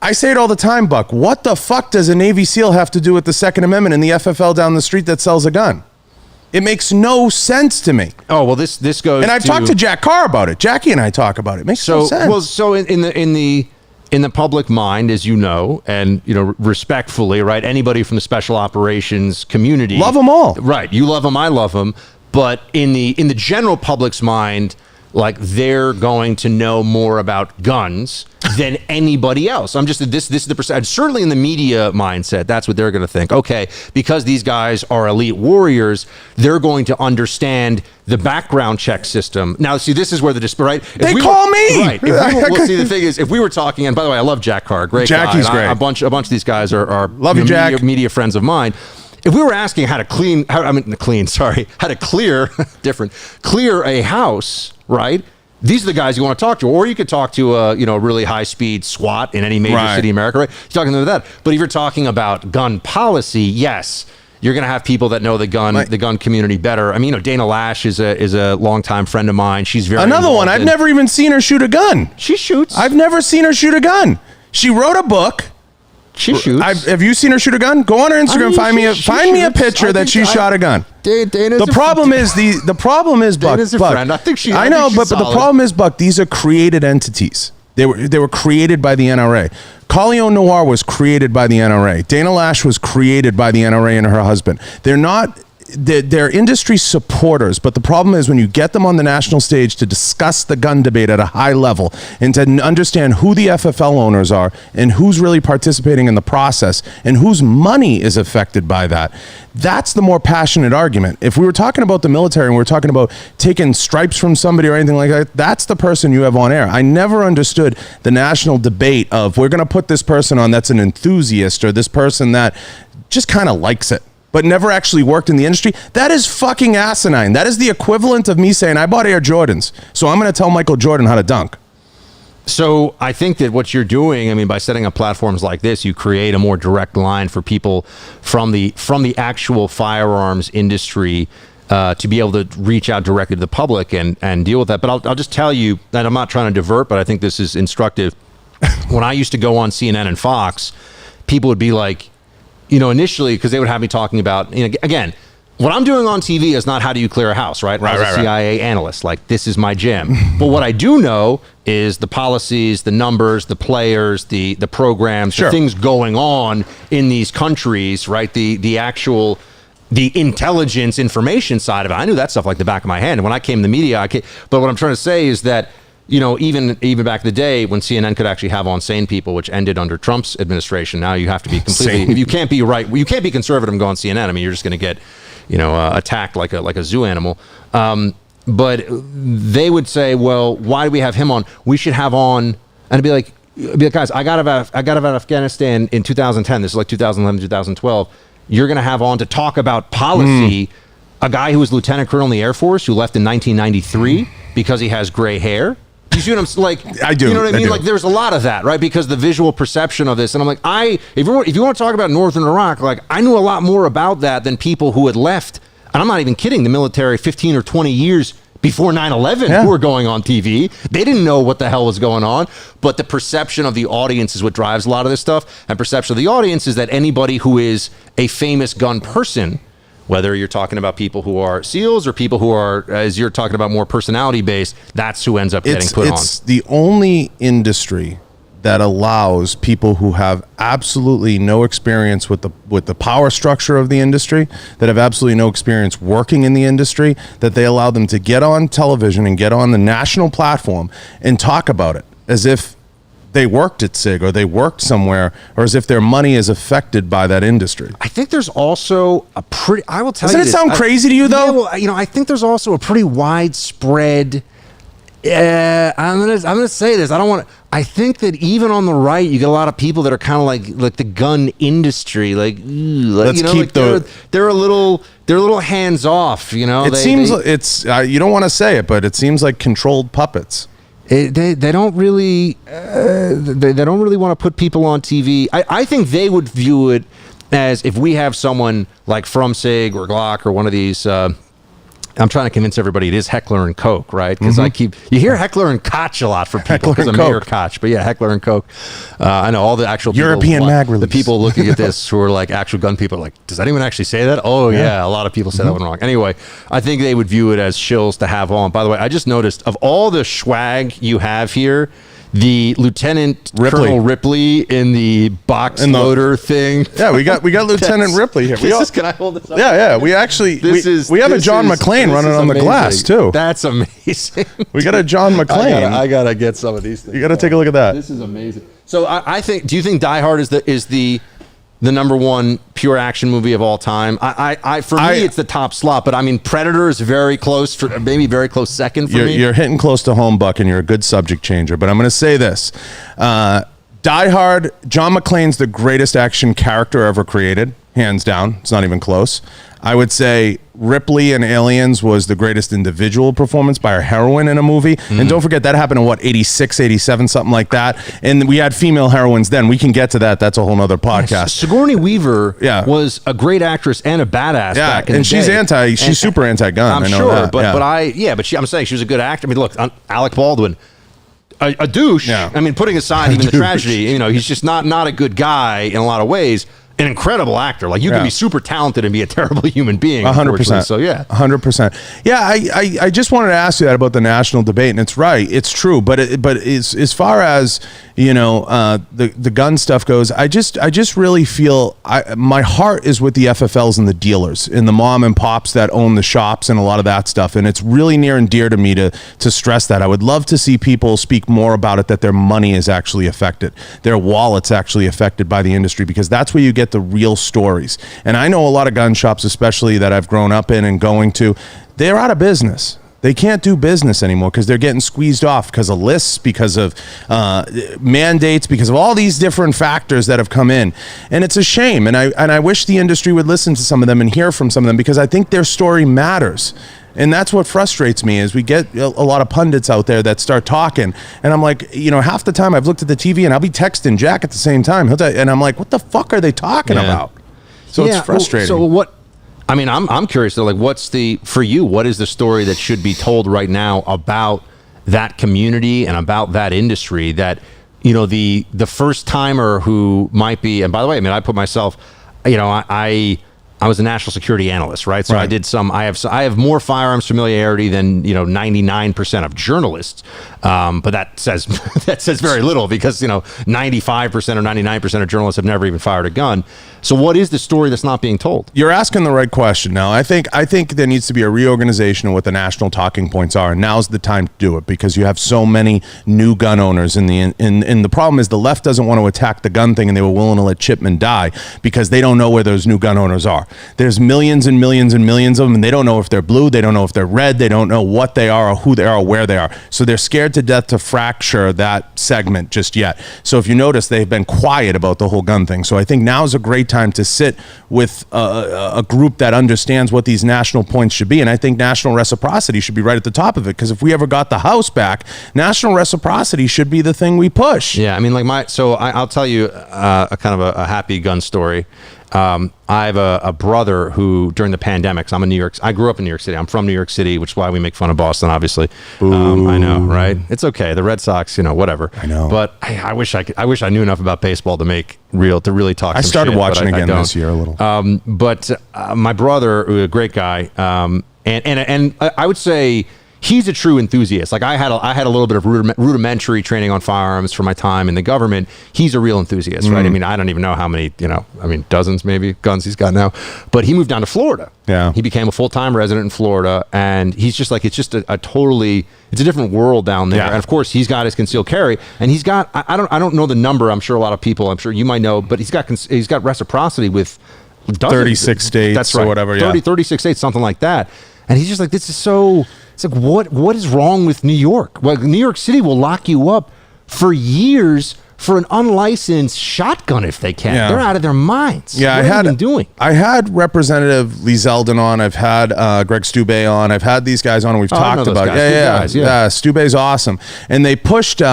I say it all the time, Buck. What the fuck does a Navy SEAL have to do with the Second Amendment and the FFL down the street that sells a gun? It makes no sense to me. Oh, well, this goes. And I've talked to Jack Carr about it. Jackie and I talk about it. It makes no sense. Well, so in the public mind, as you know, and respectfully, right? Anybody from the special operations community, love them all, right? You love them, I love them. But in the general public's mind, like they're going to know more about guns than anybody else. This is the percentage. Certainly in the media mindset, that's what they're going to think. Okay, because these guys are elite warriors, they're going to understand the background check system. Now, see, this is where right? They call me. Right. Well, see, the thing is, if we were talking, and by the way, I love Jack Carr, great guy. Jackie's great. A bunch of these guys are love you, Jack. Media friends of mine. If we were asking how to clear a house, right? These are the guys you want to talk to, or you could talk to a really high speed SWAT in any major city in America, right? You're talking to that. But if you're talking about gun policy, yes, you're going to have people that know the gun community better. I mean, Dana Lash is a longtime friend of mine. She's very another one. I've never even seen her shoot a gun. She shoots. I've never seen her shoot a gun. She wrote a book. She shoots. Have you seen her shoot a gun? Go on her Instagram. Find me a picture that she shot a gun. The problem is Buck. Dana's a friend. I think I know, but the problem is, Buck, these are created entities. They were created by the NRA. Corleone Noir was created by the NRA. Dana Lash was created by the NRA and her husband. They're industry supporters, but the problem is when you get them on the national stage to discuss the gun debate at a high level and to understand who the FFL owners are and who's really participating in the process and whose money is affected by that, that's the more passionate argument. If we were talking about the military and we were talking about taking stripes from somebody or anything like that, that's the person you have on air. I never understood the national debate of we're going to put this person on that's an enthusiast or this person that just kind of likes it but never actually worked in the industry. That is fucking asinine. That is the equivalent of me saying, I bought Air Jordans, so I'm going to tell Michael Jordan how to dunk. So I think that what you're doing, by setting up platforms like this, you create a more direct line for people from the actual firearms industry to be able to reach out directly to the public and deal with that. But I'll just tell you, and I'm not trying to divert, but I think this is instructive. When I used to go on CNN and Fox, people would be like, initially, because they would have me talking about, again, what I'm doing on TV is not how do you clear a house, right? As a CIA analyst, like this is my jam. But what I do know is the policies, the numbers, the players, the programs, the things going on in these countries, right? The actual, the intelligence information side of it. I knew that stuff like the back of my hand. And when I came to the media, but what I'm trying to say is that, you know, even back in the day when CNN could actually have on sane people, which ended under Trump's administration, now you have to be completely, if you can't be right, you can't be conservative and go on CNN. I mean, you're just going to get, you know, attacked like a zoo animal. But they would say, well, why do we have him on? We should have on, and it'd be like, guys, I got out of Afghanistan in 2010. This is like 2011, 2012. You're going to have on to talk about policy a guy who was lieutenant colonel in the Air Force who left in 1993 because he has gray hair. You see what I'm like? I do. You know what I mean? Like, there's a lot of that, right? Because the visual perception of this, and I'm like, if you want to talk about Northern Iraq, like I knew a lot more about that than people who had left. And I'm not even kidding. The military 15 or 20 years before 9/11 who were going on TV. They didn't know what the hell was going on. But the perception of the audience is what drives a lot of this stuff. And perception of the audience is that anybody who is a famous gun person, whether you're talking about people who are SEALs or people who are, as you're talking about, more personality based, that's who ends up getting put on. It's the only industry that allows people who have absolutely no experience with the power structure of the industry, that have absolutely no experience working in the industry, that they allow them to get on television and get on the national platform and talk about it as if they worked at SIG or they worked somewhere, or as if their money is affected by that industry. I think there's also a pretty, I will tell you this. Doesn't it sound crazy to you though? Yeah, well, you know, I think there's also a pretty widespread, I'm gonna say this, I think that even on the right, you get a lot of people that are kind of like the gun industry, like, let's keep they're a little hands off, you know. It seems it's you don't want to say it, but it seems like controlled puppets. They don't really want to put people on TV. I think they would view it as if we have someone like from SIG or Glock or one of these. I'm trying to convince everybody it is Heckler and Koch, right? Because you hear Heckler and Koch a lot from people because of Mayor Koch, but yeah, Heckler and Koch. I know all the actual European people, mag release. The people looking at this who are like actual gun people are like, does anyone actually say that? Oh yeah, a lot of people say that one wrong. Anyway, I think they would view it as shills to have on. By the way, I just noticed of all the swag you have here, the Lieutenant Colonel Ripley in the box loader thing. Yeah, we got Lieutenant Ripley here. Can I hold this up? Yeah. We actually we have a John McClane running on the glass too. That's amazing. We got a John McClane. I gotta get some of these things. You gotta take a look at that. This is amazing. So I think. Do you think Die Hard is the number one pure action movie of all time? For me, it's the top slot, but I mean, Predator is very close, maybe very close second for me. You're hitting close to home, Buck, and you're a good subject changer. But I'm going to say this. Die Hard, John McClane's the greatest action character ever created, hands down. It's not even close. I would say Ripley in Aliens was the greatest individual performance by a heroine in a movie. And don't forget, that happened in 86, 87, something like that. And we had female heroines then. We can get to that. That's a whole nother podcast. Yes. Sigourney Weaver was a great actress and a badass back in the day. She's super anti-gun. I'm sure, but I'm saying she was a good actor. I mean, look, Alec Baldwin, a douche. Yeah. I mean, putting aside even the tragedy, you know, he's just not a good guy in a lot of ways. An incredible actor. Like, you can be super talented and be a terrible human being. 100%. So yeah, 100%. Yeah, I just wanted to ask you that about the national debate, and it's right, it's true. But as far as, you know, the gun stuff goes, I just really feel my heart is with the FFLs and the dealers and the mom and pops that own the shops and a lot of that stuff. And it's really near and dear to me to stress that. I would love to see people speak more about it, that their money is actually affected, their wallet's actually affected by the industry, because that's where you get the real stories. And I know a lot of gun shops, especially that I've grown up in and going to, they're out of business. They can't do business anymore because they're getting squeezed off because of lists, because of mandates, because of all these different factors that have come in. And it's a shame. And I wish the industry would listen to some of them and hear from some of them, because I think their story matters. And that's what frustrates me, is we get a lot of pundits out there that start talking, and I'm like, you know, half the time I've looked at the TV and I'll be texting Jack at the same time, and I'm like, what the fuck are they talking about? So it's frustrating. Well, so what? I mean, I'm curious though. Like, for you? What is the story that should be told right now about that community and about that industry? That, you know, the first timer who might be, and by the way, I mean, I put myself, you know, I was a national security analyst, right? So Right. I did I have more firearms familiarity than 99% of journalists, but that says that says very little because 95% or 99% of journalists have never even fired a gun. So what is the story that's not being told? You're asking the right question. Now, I think there needs to be a reorganization of what the national talking points are, and now's the time to do it because you have so many new gun owners and the problem is the left doesn't want to attack the gun thing, and they were willing to let Chipman die because they don't know where those new gun owners are. There's millions and millions and millions of them, and they don't know if they're blue, they don't know if they're red, they don't know what they are or who they are or where they are. So they're scared to death to fracture that segment just yet. So if you notice, they've been quiet about the whole gun thing. So I think now is a great time to sit with a group that understands what these national points should be, and I think national reciprocity should be right at the top of it because if we ever got the House back, national reciprocity should be the thing we push. Yeah, I mean, I'll tell you a kind of a happy gun story. I have a brother who, during the pandemic, I grew up in New York City. I'm from New York City, which is why we make fun of Boston, obviously. I know, right? It's okay. The Red Sox, whatever. I know. But I wish I knew enough about baseball to really talk. I some started shit, watching but again this year a little. But my brother, a great guy, and I would say he's a true enthusiast. Like I had a little bit of rudimentary training on firearms for my time in the government. He's a real enthusiast, right? I mean, I don't even know how many, dozens maybe guns he's got now. But he moved down to Florida. Yeah. He became a full-time resident in Florida, and he's just like, it's just a totally, it's a different world down there. Yeah. And of course, he's got his concealed carry, and he's got, I don't know the number. I'm sure a lot of people, I'm sure you might know, but he's got reciprocity with dozens, 36 states that's right, or whatever. 36 states, something like that. And he's just like, this is so. It's like, what is wrong with New York? Well, New York City will lock you up for years for an unlicensed shotgun if they can. Yeah. They're out of their minds. Yeah, what are they doing? I had Representative Lee Zeldin on. I've had Greg Stubbe on. I've had these guys on, and we've talked about guys. Yeah, Stubbe's awesome. And they pushed the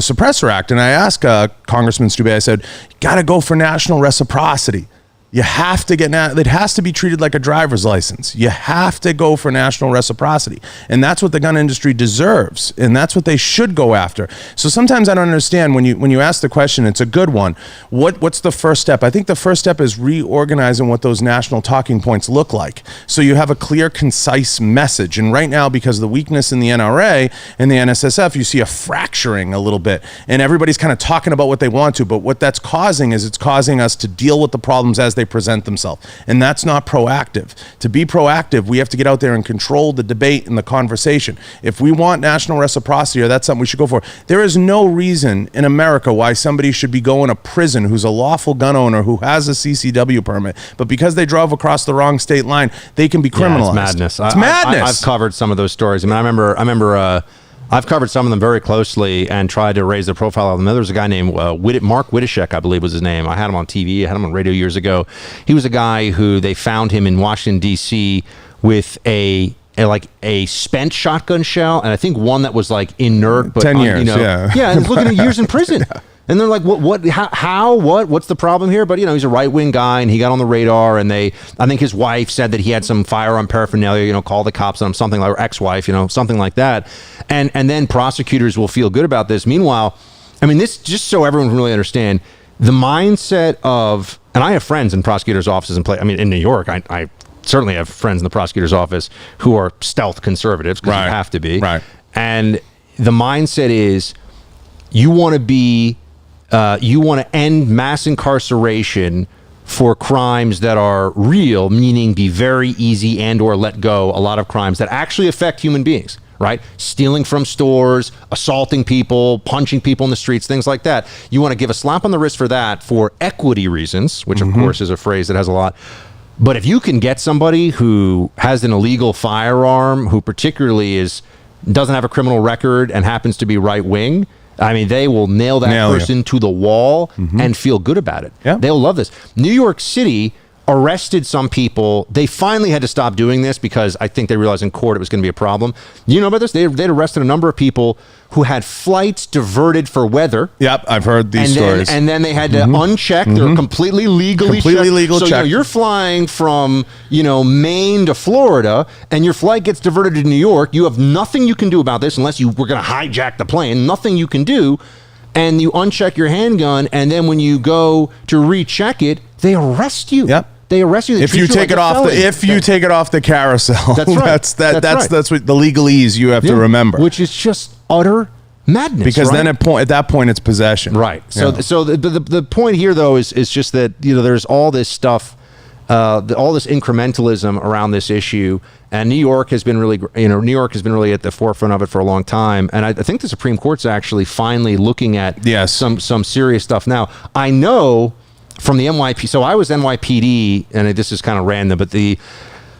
Suppressor Act, and I asked Congressman Stubbe, I said, got to go for national reciprocity. You have to it has to be treated like a driver's license. You have to go for national reciprocity. And that's what the gun industry deserves. And that's what they should go after. So sometimes I don't understand when you ask the question, it's a good one. What's the first step? I think the first step is reorganizing what those national talking points look like. So you have a clear, concise message. And right now, because of the weakness in the NRA and the NSSF, you see a fracturing a little bit. And everybody's kind of talking about what they want to. But what that's causing is it's causing us to deal with the problems as they present themselves. And that's not proactive. To be proactive, we have to get out there and control the debate and the conversation. If we want national reciprocity, or that's something we should go for, there is no reason in America why somebody should be going to prison who's a lawful gun owner who has a CCW permit, but because they drove across the wrong state line, they can be criminalized. Yeah, it's madness. It's madness. I've covered some of those stories. I mean, I remember I've covered some of them very closely and tried to raise the profile of them. There was a guy named Mark Wittishek, I believe was his name. I had him on TV. I had him on radio years ago. He was a guy who they found him in Washington, D.C. with a spent shotgun shell, and I think one that was like inert. But 10 years, yeah. Yeah, and he's looking at years in prison. Yeah. And they're like, what's the problem here? But, he's a right-wing guy, and he got on the radar, and I think his wife said that he had some firearm paraphernalia, call the cops on him, something like, or ex-wife, something like that. And then prosecutors will feel good about this. Meanwhile, I mean, this, just so everyone can really understand, the mindset of, and I have friends in prosecutors' offices in New York, I certainly have friends in the prosecutor's office who are stealth conservatives, because you have to be. Right. And the mindset is, you want to end mass incarceration for crimes that are real, meaning be very easy and or let go a lot of crimes that actually affect human beings, right? Stealing from stores, assaulting people, punching people in the streets, things like that. You want to give a slap on the wrist for that for equity reasons, which of course is a phrase that has a lot. But if you can get somebody who has an illegal firearm, who particularly doesn't have a criminal record and happens to be right wing, I mean, they will nail that person to the wall and feel good about it. Yeah. They'll love this. New York City arrested some people. They finally had to stop doing this because I think they realized in court it was going to be a problem. You know about this? They'd arrested a number of people who had flights diverted for weather. Yep, I've heard these stories. And then they had to uncheck. They were completely legally checked. So you're flying from Maine to Florida, and your flight gets diverted to New York. You have nothing you can do about this unless you were going to hijack the plane. Nothing you can do. And you uncheck your handgun, and then when you go to recheck it, they arrest you. Yep. They arrest you. They If you treat take like it a off felony. the take it off the carousel, That's right. that's what the legalese you have to remember. Which is just utter madness. Because right? then at that point it's possession. Right. So Yeah. so the point here though is just that there's all this stuff, all this incrementalism around this issue, and New York has been really at the forefront of it for a long time. And I think the Supreme Court's actually finally looking at some serious stuff now. I know from the NYPD. So I was NYPD, and this is kind of random, but the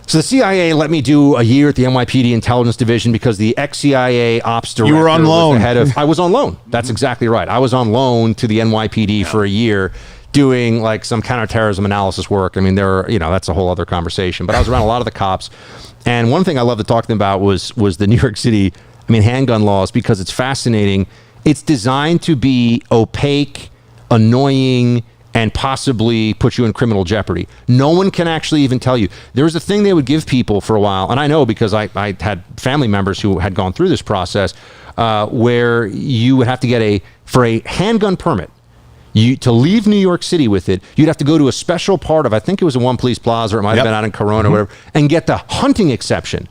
CIA let me do a year at the NYPD Intelligence Division because the ex-CIA ops director were on loan. I was on loan. That's exactly right. I was on loan to the NYPD for a year doing like some counterterrorism analysis work. I mean, that's a whole other conversation, but I was around a lot of the cops. And one thing I love to talk to them about was the New York City, handgun laws, because it's fascinating. It's designed to be opaque, annoying, and possibly put you in criminal jeopardy. No one can actually even tell you. There was a thing they would give people for a while, and I know because I had family members who had gone through this process, where you would have to get for a handgun permit. To leave New York City with it, you'd have to go to a special part of, I think it was a One Police Plaza, or it might have been out in Corona, or whatever, and get the hunting exception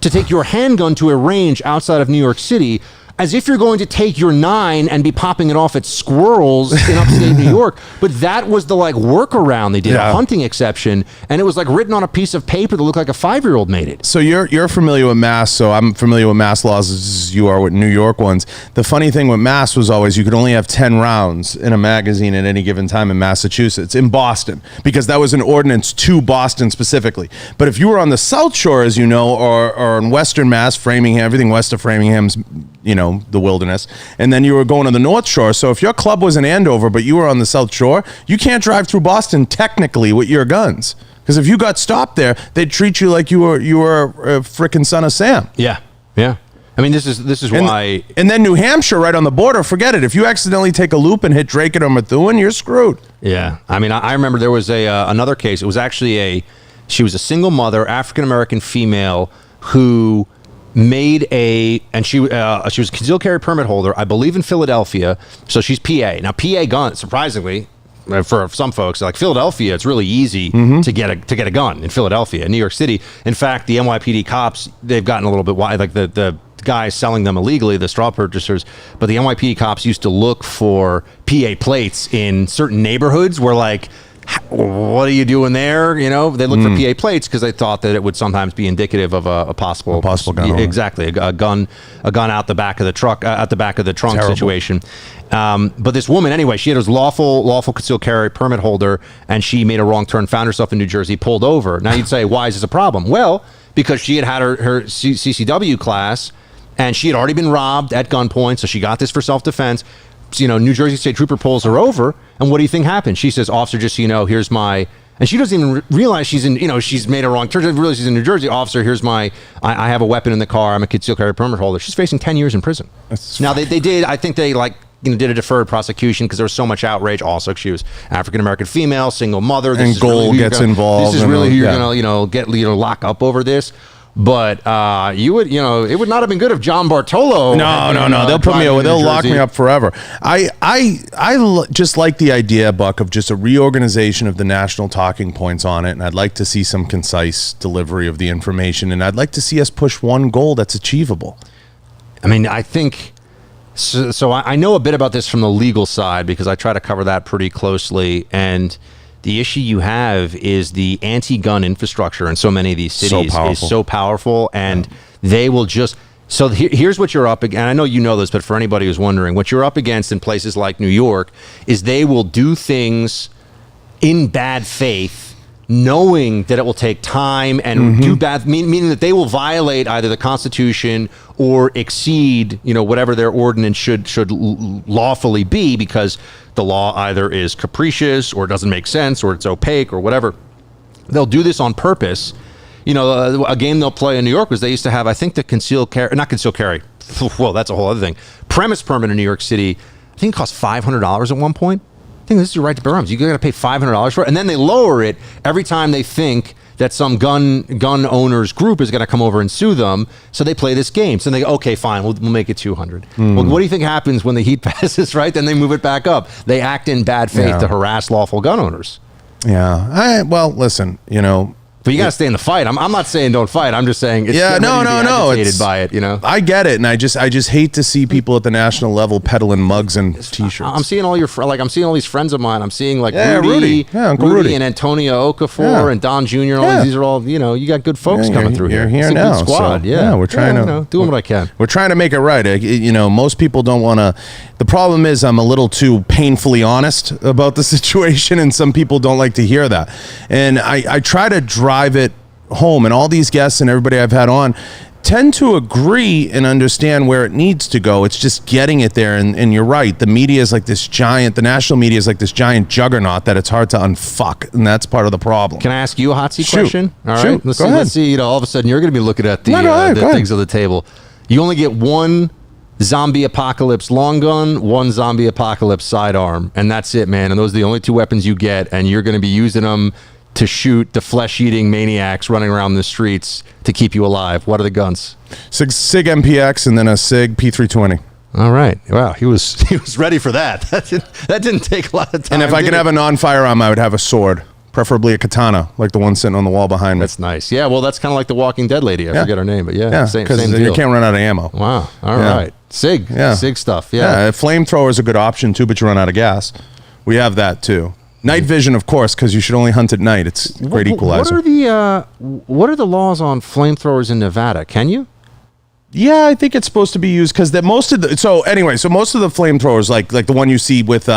to take your handgun to a range outside of New York City, as if you're going to take your 9 and be popping it off at squirrels in upstate New York. But that was the workaround they did, a hunting exception, and it was written on a piece of paper that looked like a 5-year-old made it. So you're familiar with Mass, so I'm familiar with Mass laws as you are with New York ones. The funny thing with Mass was always you could only have 10 rounds in a magazine at any given time in Massachusetts, in Boston, because that was an ordinance to Boston specifically. But if you were on the South Shore, as you know, or in Western Mass, Framingham, everything west of Framingham's, the wilderness, and then you were going to the North Shore. So if your club was in Andover, but you were on the South Shore, you can't drive through Boston technically with your guns. Because if you got stopped there, they'd treat you like you were a frickin' son of Sam. Yeah. This is why. And then New Hampshire, right on the border, forget it. If you accidentally take a loop and hit Drake or Methuen, you're screwed. Yeah. I remember there was another case. It was actually she was a single mother, African-American female, who she was a concealed carry permit holder, I believe in Philadelphia. So she's PA. Now PA gun, surprisingly, for some folks, like Philadelphia, it's really easy to get a gun in Philadelphia. In New York City, in fact, the NYPD cops, they've gotten a little bit wide, like the guys selling them illegally, the straw purchasers, but the NYPD cops used to look for PA plates in certain neighborhoods where what are you doing there? They look for PA plates because they thought that it would sometimes be indicative of a possible gun. Exactly, a gun out the back of the truck, out the back of the trunk situation. But this woman, anyway, she had a lawful concealed carry permit holder, and she made a wrong turn, found herself in New Jersey, pulled over. Now you'd say, why is this a problem? Well, because she had her CCW class, and she had already been robbed at gunpoint, so she got this for self-defense. New Jersey State Trooper pulls her over, and what do you think happened? She says, officer, just so you know, here's my, and she doesn't even realize she's in, she's made a wrong turn. She doesn't realize she's in New Jersey. Officer, here's my, I have a weapon in the car. I'm a concealed carry permit holder. She's facing 10 years in prison. Now they did, I think they did a deferred prosecution because there was so much outrage. Also, she was African-American female, single mother. And gold gets involved. This is really who you're going to, get, lock up over this. But it would not have been good if John Bartolo. No. They'll put me. They'll lock me up forever. I just like the idea, Buck, of just a reorganization of the national talking points on it, and I'd like to see some concise delivery of the information, and I'd like to see us push one goal that's achievable. I think. So I know a bit about this from the legal side because I try to cover that pretty closely, and the issue you have is the anti-gun infrastructure in so many of these cities is so powerful, and they will just... So here's what you're up against, and I know you know this, but for anybody who's wondering, what you're up against in places like New York is they will do things in bad faith, knowing that it will take time and do bad, meaning that they will violate either the Constitution or exceed, whatever their ordinance should lawfully be, because the law either is capricious or doesn't make sense or it's opaque or whatever. They'll do this on purpose. A game they'll play in New York was they used to have, I think, not concealed carry. Well, that's a whole other thing. Premise permit in New York City, I think it cost $500 at one point. I think this is your right to bear arms. You got to pay $500 for it, and then they lower it every time they think that some gun owners group is going to come over and sue them. So they play this game. So they go, okay, fine, we'll make it $200. Well, what do you think happens when the heat passes? Right, then they move it back up. They act in bad faith to harass lawful gun owners. Well, listen, you know. But you got to stay in the fight. I'm not saying don't fight. I'm just saying it's agitated by it, you know? I get it, and I just hate to see people at the national level peddling mugs and T-shirts. I'm seeing all I'm seeing all these friends of mine. I'm seeing like Rudy and Antonio Okafor and Don Jr. and all these. These are all, you know, you got good folks coming through here. You're here now. It's a good squad. So, we're trying to doing what I can. We're trying to make it right. You know, most people don't want to. The problem is I'm a little too painfully honest about the situation, and some people don't like to hear that. And I try to drive it home, and all these guests and everybody I've had on tend to agree and understand where it needs to go. It's just getting it there, and you're right. The media is like this giant, the national media is like this giant juggernaut that it's hard to unfuck, and that's part of the problem. Can I ask you a hot seat question? All right, Shoot. Let's see. You know, all of a sudden you're going to be looking at the things on the table. You only get one zombie apocalypse long gun, one zombie apocalypse sidearm, and that's it, man. And those are the only two weapons you get, and you're going to be using them to shoot the flesh-eating maniacs running around the streets to keep you alive. What are the guns? Sig MPX and then a Sig P320. All right. Wow, he was ready for that. That didn't take a lot of time. And if I could have a non-firearm, I would have a sword, preferably a katana, like the one sitting on the wall behind me. That's nice. Yeah, well, that's kind of like the Walking Dead lady. I forget her name, but same deal. You can't run out of ammo. Wow. All right. Sig stuff. Yeah. Flamethrower is a good option too, but you run out of gas. We have that too. Night vision, of course, because you should only hunt at night. It's a great equalizer. What are the laws on flamethrowers in Nevada? Can you? Yeah, I think it's supposed to be used because most of the flamethrowers, like the one you see with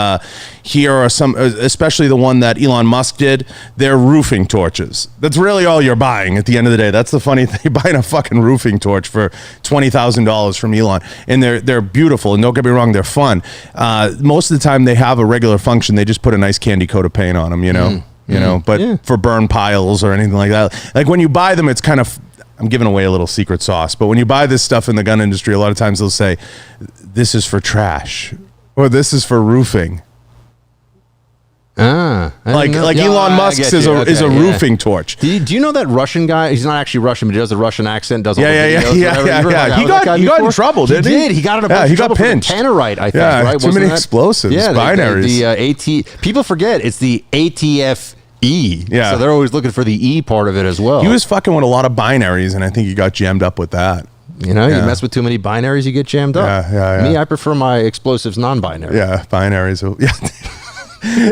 here, or some, especially the one that Elon Musk did, they're roofing torches. That's really all you're buying at the end of the day. That's the funny thing, buying a fucking roofing torch for $20,000 from Elon, and they're beautiful. And don't get me wrong, they're fun. Most of the time, they have a regular function. They just put a nice candy coat of paint on them, you know. But for burn piles or anything like that, like when you buy them, it's kind of. I'm giving away a little secret sauce, but when you buy this stuff in the gun industry, a lot of times they'll say, this is for trash, or this is for roofing. Like Elon Musk's is a roofing torch. Do you know that Russian guy? He's not actually Russian, but he does a Russian accent. Does Yeah. He got in trouble, didn't he? He did. He got in a bunch of trouble. He got pinched. Tannerite, I think. Yeah, right? Too many explosives. Yeah, binaries. The people forget it's the ATF. So they're always looking for the E part of it as well. He was fucking with a lot of binaries, and I think he got jammed up with that. You know, you mess with too many binaries, you get jammed up. Yeah. Me, I prefer my explosives non-binary. Yeah, binaries. Yeah.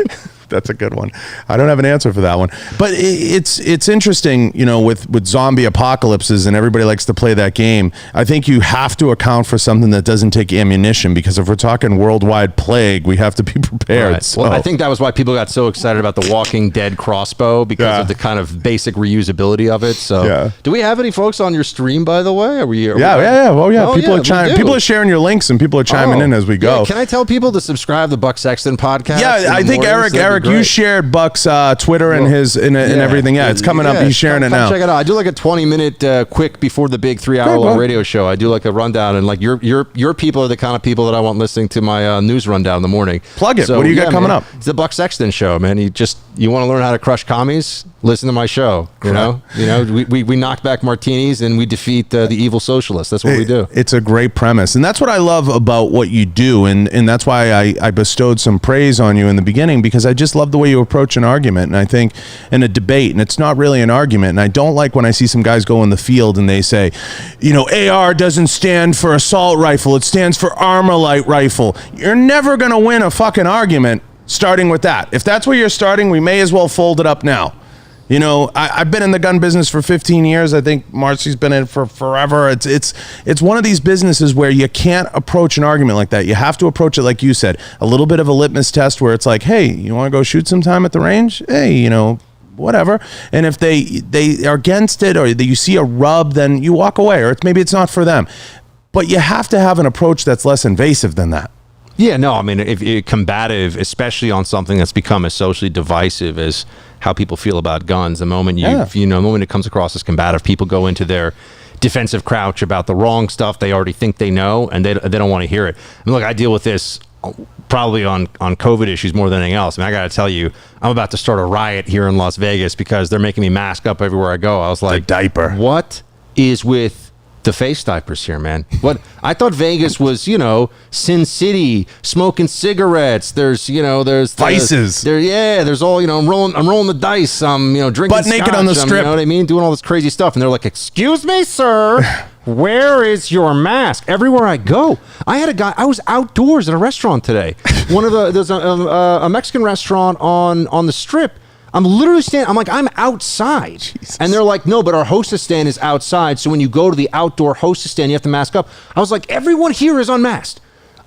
That's a good one. I don't have an answer for that one, but it's interesting, you know, with zombie apocalypses, and everybody likes to play that game. I think you have to account for something that doesn't take ammunition, because if we're talking worldwide plague, we have to be prepared. Right. So. Well, I think that was why people got so excited about the Walking Dead crossbow, because of the kind of basic reusability of it. So, do we have any folks on your stream, by the way? Are we? Yeah. Well, yeah. People are sharing your links, and people are chiming in as we go. Yeah. Can I tell people to subscribe to the Buck Sexton podcast? Yeah, I think Eric, you shared Buck's Twitter and his and everything. Yeah, it's coming up. He's sharing it now. Check it out. I do like a 20-minute quick before the big 3-hour radio show. I do like a rundown, and like your people are the kind of people that I want listening to my news rundown in the morning. Plug it. So, what do you got coming up? It's the Buck Sexton show, man. You want to learn how to crush commies? Listen to my show. You know, we knock back martinis and we defeat the evil socialists. That's what we do. It's a great premise, and that's what I love about what you do, and that's why I bestowed some praise on you in the beginning, because I just love the way you approach an argument, and I think in a debate, and it's not really an argument, and I don't like when I see some guys go in the field and they say, you know, AR doesn't stand for assault rifle, it stands for Armalite rifle. You're never going to win a fucking argument starting with that. If that's where you're starting, we may as well fold it up now. You know, I've been in the gun business for 15 years. I think Marcy's been in it for forever. It's one of these businesses where you can't approach an argument like that. You have to approach it like you said, a little bit of a litmus test where it's like, hey, you want to go shoot sometime at the range? Hey, you know, whatever. And if they are against it, or you see a rub, then you walk away, or maybe it's not for them. But you have to have an approach that's less invasive than that. Yeah, no, I mean, if combative, especially on something that's become as socially divisive as how people feel about guns, the moment the moment it comes across as combative, people go into their defensive crouch about the wrong stuff they already think they know, and they don't want to hear it. I mean, look, I deal with this probably on COVID issues more than anything else. I mean, I got to tell you, I'm about to start a riot here in Las Vegas because they're making me mask up everywhere I go. I was like, the diaper. What is with the face diapers here, man. What I thought Vegas was, Sin City, smoking cigarettes. There's vices. There's all, I'm rolling the dice. I'm, drinking butt naked on the strip. You know what I mean? Doing all this crazy stuff, and they're like, "Excuse me, sir, where is your mask?" Everywhere I go, I was outdoors at a restaurant today. There's a Mexican restaurant on the strip. I'm literally standing. I'm outside. Jesus. And they're like, "No, but our hostess stand is outside. So when you go to the outdoor hostess stand, you have to mask up." I was like, "Everyone here is unmasked.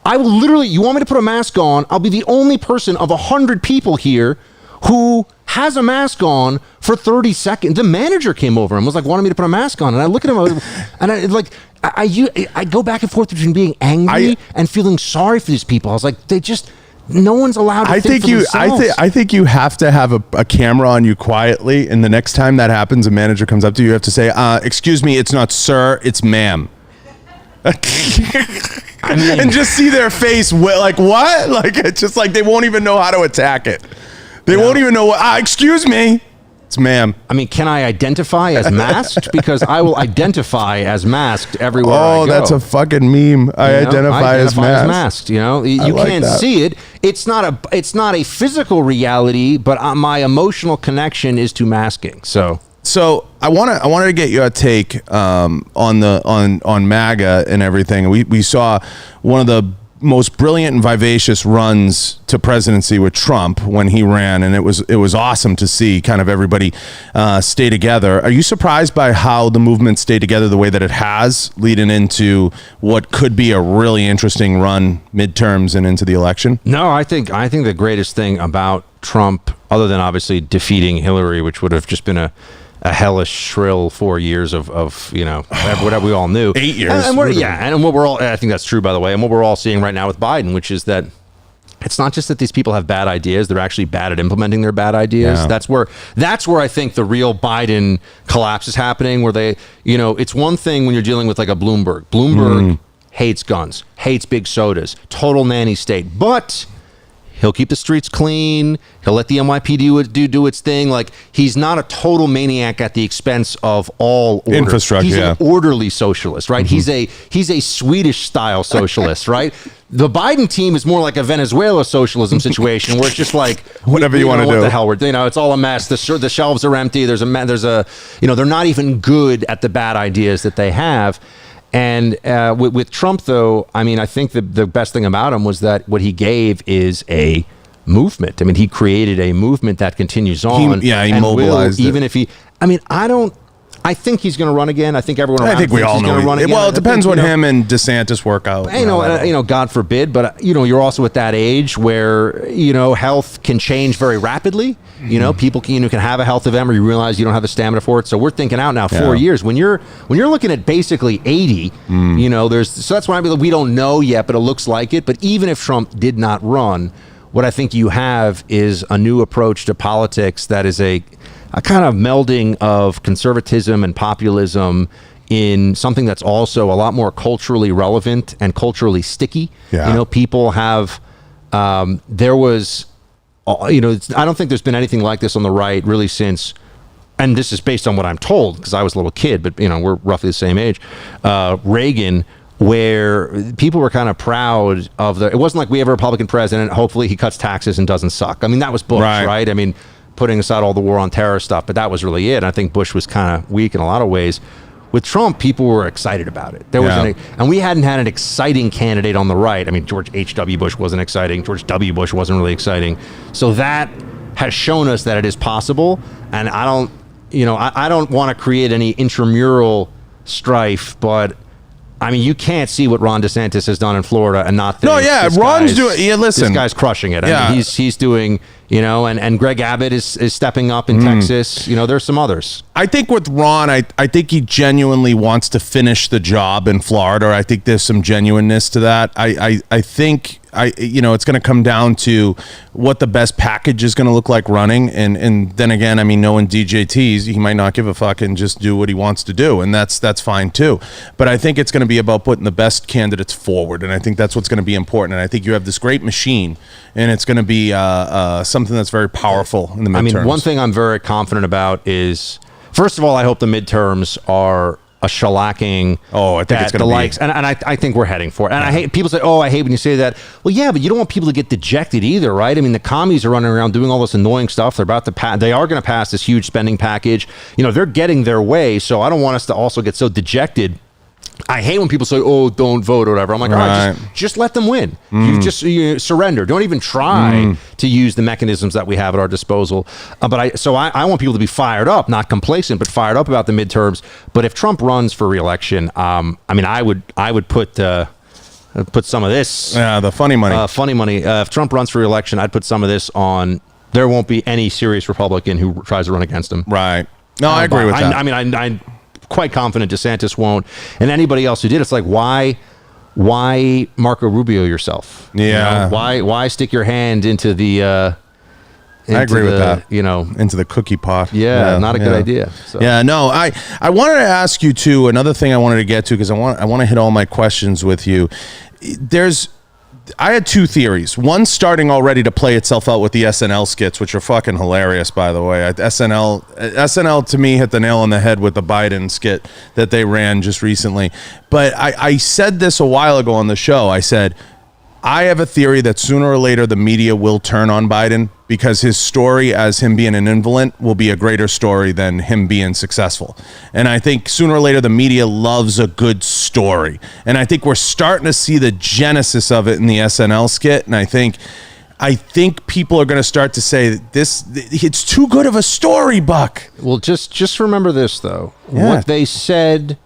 I will literally, you want me to put a mask on? I'll be the only person of 100 people here who has a mask on for 30 seconds. The manager came over and was like, wanted me to put a mask on. And I look at him and I go back and forth between being angry and feeling sorry for these people. I was like, no one's allowed to think for themselves. I think you have to have a camera on you quietly, and the next time that happens, a manager comes up to you, you have to say, "Excuse me, it's not sir, it's ma'am." And just see their face, like, what? Like, it's just like they won't even know how to attack it. They won't even know what. Excuse me, it's ma'am. I mean, can I identify as masked? Because I will identify as masked everywhere I go. Oh, that's a fucking meme. I identify as masked. You can't see it. It's not a physical reality, but my emotional connection is to masking. So I wanted to get your take on MAGA and everything. We saw one of the most brilliant and vivacious runs to presidency with Trump when he ran, and it was awesome to see kind of everybody stay together. Are you surprised by how the movement stayed together the way that it has, leading into what could be a really interesting run midterms and into the election? No, I think the greatest thing about Trump, other than obviously defeating Hillary, which would have just been a hellish, shrill 4 years of whatever we all knew. 8 years. And what we're all, I think that's true, by the way, and what we're all seeing right now with Biden, which is that it's not just that these people have bad ideas, they're actually bad at implementing their bad ideas. Yeah. That's where I think the real Biden collapse is happening, where they, it's one thing when you're dealing with like a Bloomberg. Bloomberg hates guns, hates big sodas, total nanny state, but he'll keep the streets clean. He'll let the NYPD do its thing. Like, he's not a total maniac at the expense of all order. Infrastructure. He's an orderly socialist, right? Mm-hmm. He's a Swedish style socialist, right? The Biden team is more like a Venezuela socialism situation, where it's just like whatever you want to do. What the hell it's all a mess. The shelves are empty. There's they're not even good at the bad ideas that they have. And with Trump, though, I mean, I think the best thing about him was that what he gave is a movement. I mean, he created a movement that continues on. He mobilized it. Even if I think he's going to run again. I think everyone around we all he's know going to run again. Well, it depends when him and DeSantis work out. God forbid, but you're also at that age where health can change very rapidly. People can have a health event where you realize you don't have the stamina for it. So we're thinking out now 4 years. When you're looking at basically 80, so that's why we don't know yet, but it looks like it. But even if Trump did not run, what I think you have is a new approach to politics that is a kind of melding of conservatism and populism in something that's also a lot more culturally relevant and culturally sticky. Yeah. People have, there was, I don't think there's been anything like this on the right really since, and this is based on what I'm told, because I was a little kid, but we're roughly the same age, Reagan, where people were kind of proud of it wasn't like we have a Republican president, hopefully he cuts taxes and doesn't suck. I mean, that was Bush, right? I mean, putting aside all the war on terror stuff, but that was really it. And I think Bush was kind of weak in a lot of ways. With Trump, people were excited about it. And we hadn't had an exciting candidate on the right. I mean, George H.W. Bush wasn't exciting. George W. Bush wasn't really exciting. So that has shown us that it is possible. And I don't want to create any intramural strife, but I mean, you can't see what Ron DeSantis has done in Florida and not think. Ron's doing. Yeah, listen, this guy's crushing it. I mean, he's doing. And Greg Abbott is stepping up in Texas. There's some others. I think with Ron, I think he genuinely wants to finish the job in Florida. I think there's some genuineness to that. I think it's going to come down to what the best package is going to look like running. And then again, I mean, knowing DJTs, he might not give a fuck and just do what he wants to do. And that's fine too. But I think it's going to be about putting the best candidates forward. And I think that's what's going to be important. And I think you have this great machine, and it's going to be something that's very powerful in the midterms. I mean, one thing I'm very confident about is, first of all, I hope the midterms are a shellacking. Oh, I think it's going to be. Likes, and I think we're heading for it. And I hate, people say, oh, I hate when you say that. Well, yeah, but you don't want people to get dejected either, right? I mean, the commies are running around doing all this annoying stuff. They're about to they are going to pass this huge spending package. You know, they're getting their way. So I don't want us to also get so dejected. I hate when people say, oh, don't vote or whatever. I'm like, all right, just let them win. You surrender. Don't even try to use the mechanisms that we have at our disposal. But I want people to be fired up, not complacent, but fired up about the midterms. But if Trump runs for re-election, I mean, I would put some of this. Yeah, the funny money. Funny money. If Trump runs for re-election, I'd put some of this on. There won't be any serious Republican who tries to run against him. Right. No, I agree with that. I mean, I'm quite confident DeSantis won't, and anybody else who did. It's like, why Marco Rubio yourself? Yeah. You know, why stick your hand into the I agree with that. You know, into the cookie pot. Yeah, not a good idea. So. Yeah, no, I wanted to ask you too, another thing I wanted to get to, because I want to hit all my questions with you. I had two theories. One starting already to play itself out with the SNL skits, which are fucking hilarious, by the way. SNL to me hit the nail on the head with the Biden skit that they ran just recently. But I said this a while ago on the show. I said, I have a theory that sooner or later the media will turn on Biden because his story as him being an invalid will be a greater story than him being successful. And I think sooner or later the media loves a good story. And I think we're starting to see the genesis of it in the SNL skit. And I think people are going to start to say it's too good of a story, Buck. Well, just remember this, though. Yeah. What they said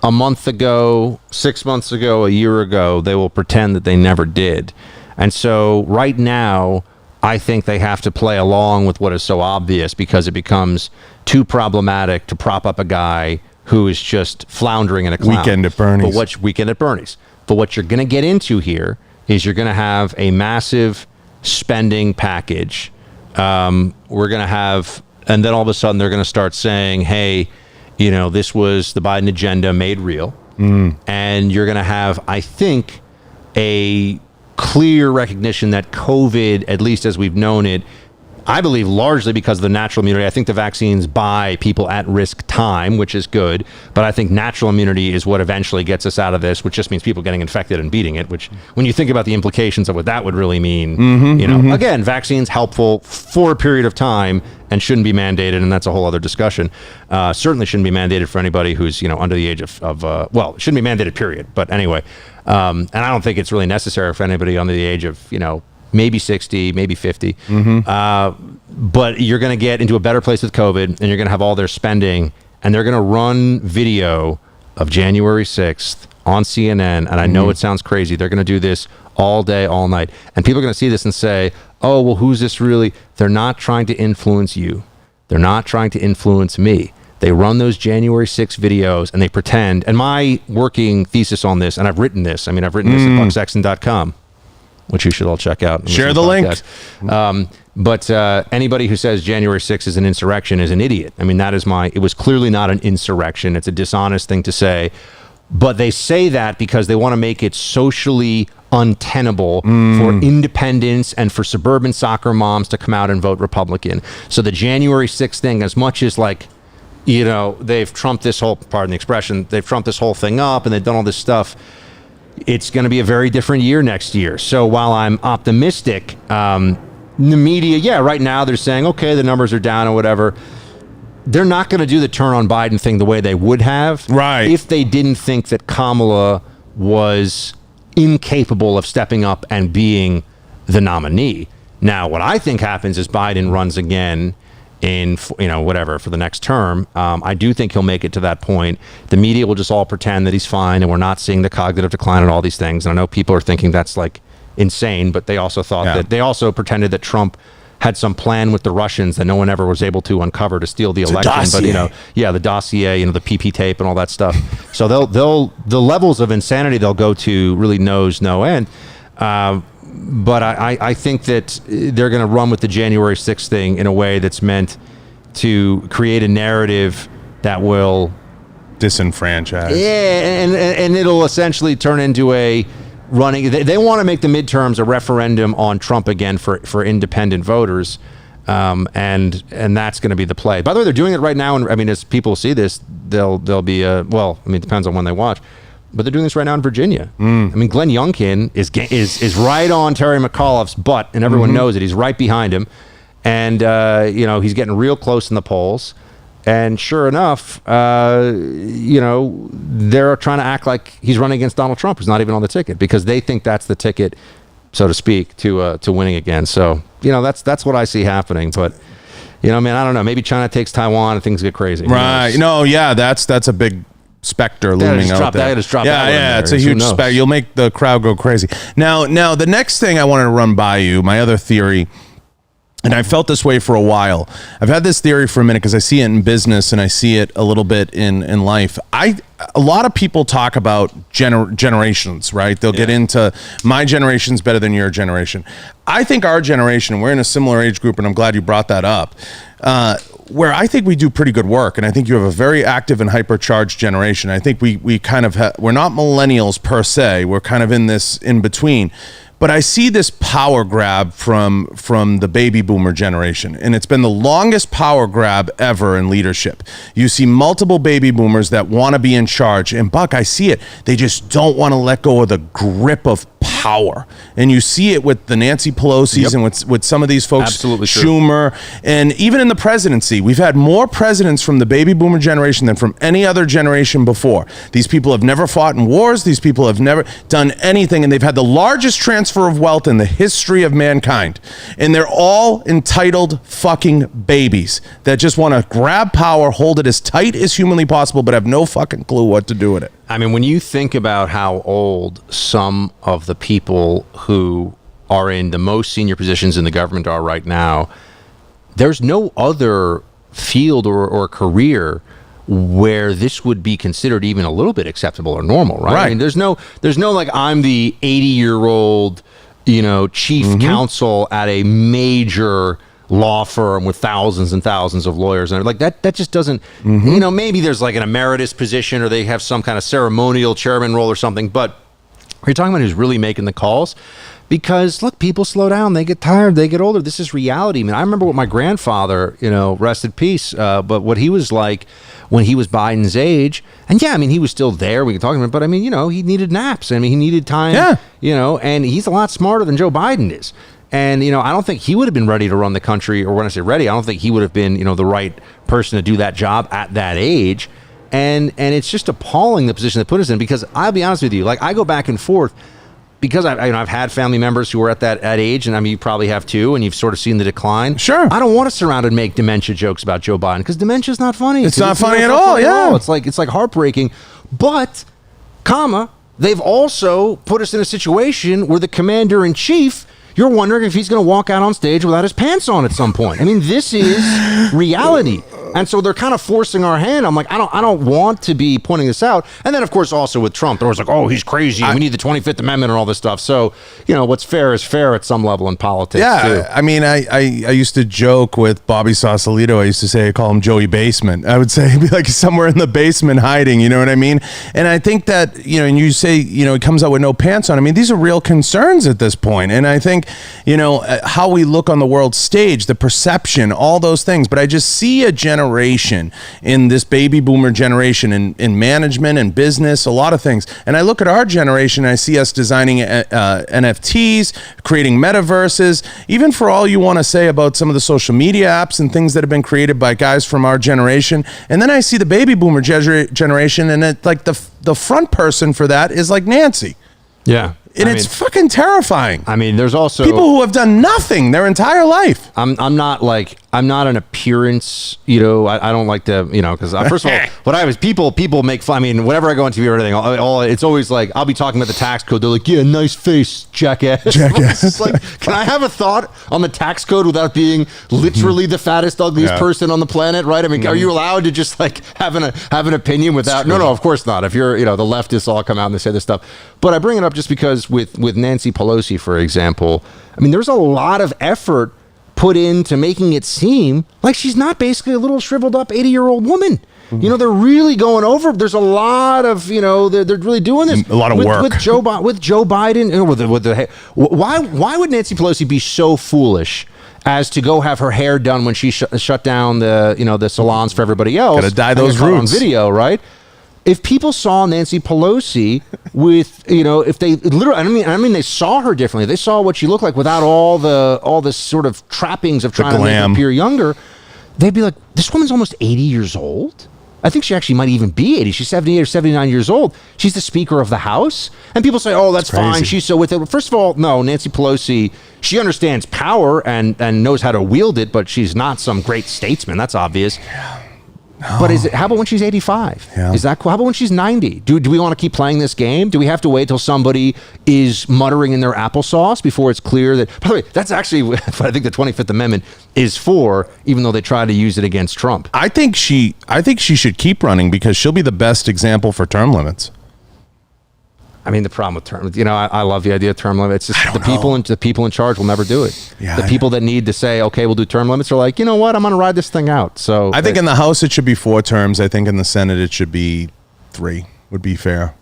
a month ago, 6 months ago, a year ago, they will pretend that they never did. And so right now, I think they have to play along with what is so obvious because it becomes too problematic to prop up a guy who is just floundering in a cloud. Weekend at Bernie's. Weekend at Bernie's. But what you're going to get into here is you're going to have a massive spending package. We're going to have, and then all of a sudden they're going to start saying, hey, you know, this was the Biden agenda made real. And you're going to have, I think, a clear recognition that COVID, at least as we've known it, I believe largely because of the natural immunity. I think the vaccines buy people at risk time, which is good. But I think natural immunity is what eventually gets us out of this, which just means people getting infected and beating it, which when you think about the implications of what that would really mean, again, vaccines helpful for a period of time and shouldn't be mandated. And that's a whole other discussion. Certainly shouldn't be mandated for anybody who's, under the age of well, it shouldn't be mandated, period. But anyway, and I don't think it's really necessary for anybody under the age of, maybe 60, maybe 50. But you're going to get into a better place with COVID, and you're going to have all their spending, and they're going to run video of January 6th on CNN. And I know it sounds crazy. They're going to do this all day, all night. And people are going to see this and say, oh, well, who's this really? They're not trying to influence you. They're not trying to influence me. They run those January 6 videos and they pretend. And my working thesis on this, and I've written this. I've written this at bucksexton.com. Which you should all check out. And share the link. But anybody who says January 6th is an insurrection is an idiot. It was clearly not an insurrection. It's a dishonest thing to say. But they say that because they want to make it socially untenable for independents and for suburban soccer moms to come out and vote Republican. So the January 6th thing, as much as they've trumped this whole, pardon the expression, they've trumped this whole thing up and they've done all this stuff, it's going to be a very different year next year. So while I'm optimistic, the media, right now they're saying, okay, the numbers are down or whatever. They're not going to do the turn on Biden thing the way they would have if they didn't think that Kamala was incapable of stepping up and being the nominee. Now, what I think happens is Biden runs again in, for the next term. I do think he'll make it to that point. The media will just all pretend that he's fine and we're not seeing the cognitive decline and all these things. And I know people are thinking that's like insane, but they also thought that they also pretended that Trump had some plan with the Russians that no one ever was able to uncover to steal the election. Dossier. But the dossier, the PP tape and all that stuff. So the levels of insanity they'll go to really knows no end. But I think that they're going to run with the January 6th thing in a way that's meant to create a narrative that will disenfranchise. Yeah, and it'll essentially turn into a running. They want to make the midterms a referendum on Trump again for independent voters. and that's going to be the play. By the way, they're doing it right now, and I mean, as people see this, they'll be well. I mean, it depends on when they watch, but they're doing this right now in Virginia. I mean, Glenn Youngkin is right on Terry McAuliffe's butt, and everyone knows it. He's right behind him, and he's getting real close in the polls. And sure enough, they're trying to act like he's running against Donald Trump, who's not even on the ticket, because they think that's the ticket, so to speak, to winning again. So that's what I see happening. But man, I don't know. Maybe China takes Taiwan and things get crazy. Right? No, yeah, that's a big specter looming out there. Yeah, it's a huge specter. You'll make the crowd go crazy. Now, the next thing I wanted to run by you, my other theory. And I felt this way for a while. I've had this theory for a minute because I see it in business and I see it a little bit in life. A lot of people talk about generations, right? They'll get into my generation's better than your generation. I think our generation, we're in a similar age group, and I'm glad you brought that up, where I think we do pretty good work. And I think you have a very active and hypercharged generation. I think we kind of we're not millennials per se. We're kind of in this in between. But I see this power grab from the baby boomer generation, and it's been the longest power grab ever in leadership. You see multiple baby boomers that want to be in charge, and Buck, I see it. They just don't want to let go of the grip of power. And you see it with the Nancy Pelosi's and with some of these folks, absolutely Schumer, and even in the presidency. We've had more presidents from the baby boomer generation than from any other generation before. These people have never fought in wars. These people have never done anything, and they've had the largest transfer of wealth in the history of mankind. And they're all entitled fucking babies that just want to grab power, hold it as tight as humanly possible, but have no fucking clue what to do with it. I mean, when you think about how old some of the people who are in the most senior positions in the government are right now, there's no other field or career where this would be considered even a little bit acceptable or normal, right? I mean, there's no like, I'm the 80-year-old, chief counsel at a major law firm with thousands and thousands of lawyers, and like that just doesn't maybe there's like an emeritus position, or they have some kind of ceremonial chairman role or something, but you're talking about who's really making the calls. Because look, people slow down, they get tired, they get older. This is reality. I mean, I remember what my grandfather, rest in peace, but what he was like when he was Biden's age. And yeah, I mean, he was still there, we can talk about it, but I mean, he needed naps. I mean, he needed time, and he's a lot smarter than Joe Biden is. And, I don't think he would have been ready to run the country, or when I say ready, I don't think he would have been, the right person to do that job at that age. And it's just appalling the position they put us in, because I'll be honest with you, like, I go back and forth because I've had family members who are at that age, and I mean, you probably have too, and you've sort of seen the decline. Sure. I don't want to surround and make dementia jokes about Joe Biden, because dementia's not funny. It's not funny at all. It's like heartbreaking. But, they've also put us in a situation where the commander-in-chief, you're wondering if he's going to walk out on stage without his pants on at some point. I mean, this is reality. And so they're kind of forcing our hand. I'm like, I don't want to be pointing this out. And then, of course, also with Trump, they're always like, oh, he's crazy. We need the 25th Amendment and all this stuff. So, what's fair is fair at some level in politics, too. I mean, I used to joke with Bobby Sausalito. I used to say, I call him Joey Basement. I would say he'd be like somewhere in the basement hiding, you know what I mean? And I think that, and you say, he comes out with no pants on. I mean, these are real concerns at this point. And I think, how we look on the world stage, the perception, all those things. But I just see a generation in this baby boomer generation in management and business, a lot of things. And I look at our generation and I see us designing NFTs, creating metaverses, even for all you want to say about some of the social media apps and things that have been created by guys from our generation. And then I see the baby boomer generation, and the front person for that is like Nancy. Yeah. And it's fucking terrifying. I mean, there's also people who have done nothing their entire life. I'm not an appearance, I don't like to, because first of all, what I was, people make fun. I mean, whenever I go on TV or anything, it's always like, I'll be talking about the tax code. They're like, yeah, nice face, jackass. It's like, can I have a thought on the tax code without being literally the fattest, ugliest person on the planet, right? I mean, are you allowed to just like have an opinion without? No, of course not. If you're, the leftists all come out and they say this stuff. But I bring it up just because with Nancy Pelosi, for example, I mean, there's a lot of effort put into making it seem like she's not basically a little shriveled up 80-year-old woman. They're really going over. There's a lot of, they're really doing this. A lot of work. With Joe Biden. Why would Nancy Pelosi be so foolish as to go have her hair done when she shut down the salons for everybody else. Gotta dye those on roots. video, right? If people saw Nancy Pelosi with, if they literally, I mean, they saw her differently. They saw what she looked like without all the sort of trappings of trying to make her appear younger. They'd be like, this woman's almost 80 years old. I think she actually might even be 80. She's 78 or 79 years old. She's the Speaker of the House. And people say, oh, that's fine. She's so with it. First of all, no, Nancy Pelosi, she understands power and knows how to wield it, but she's not some great statesman. That's obvious. No. But how about when she's 85? Yeah. Is that cool? How about when she's 90? Do we want to keep playing this game? Do we have to wait till somebody is muttering in their applesauce before it's clear that, by the way, that's actually what I think the 25th Amendment is for, even though they try to use it against Trump. I think she should keep running because she'll be the best example for term limits. I mean, the problem with term, I love the idea of term limits. It's just the people in charge will never do it. Yeah, the people that need to say, okay, we'll do term limits are like, you know what, I'm going to ride this thing out. So I think in the House it should be 4 terms. I think in the Senate it should be 3. Would be fair.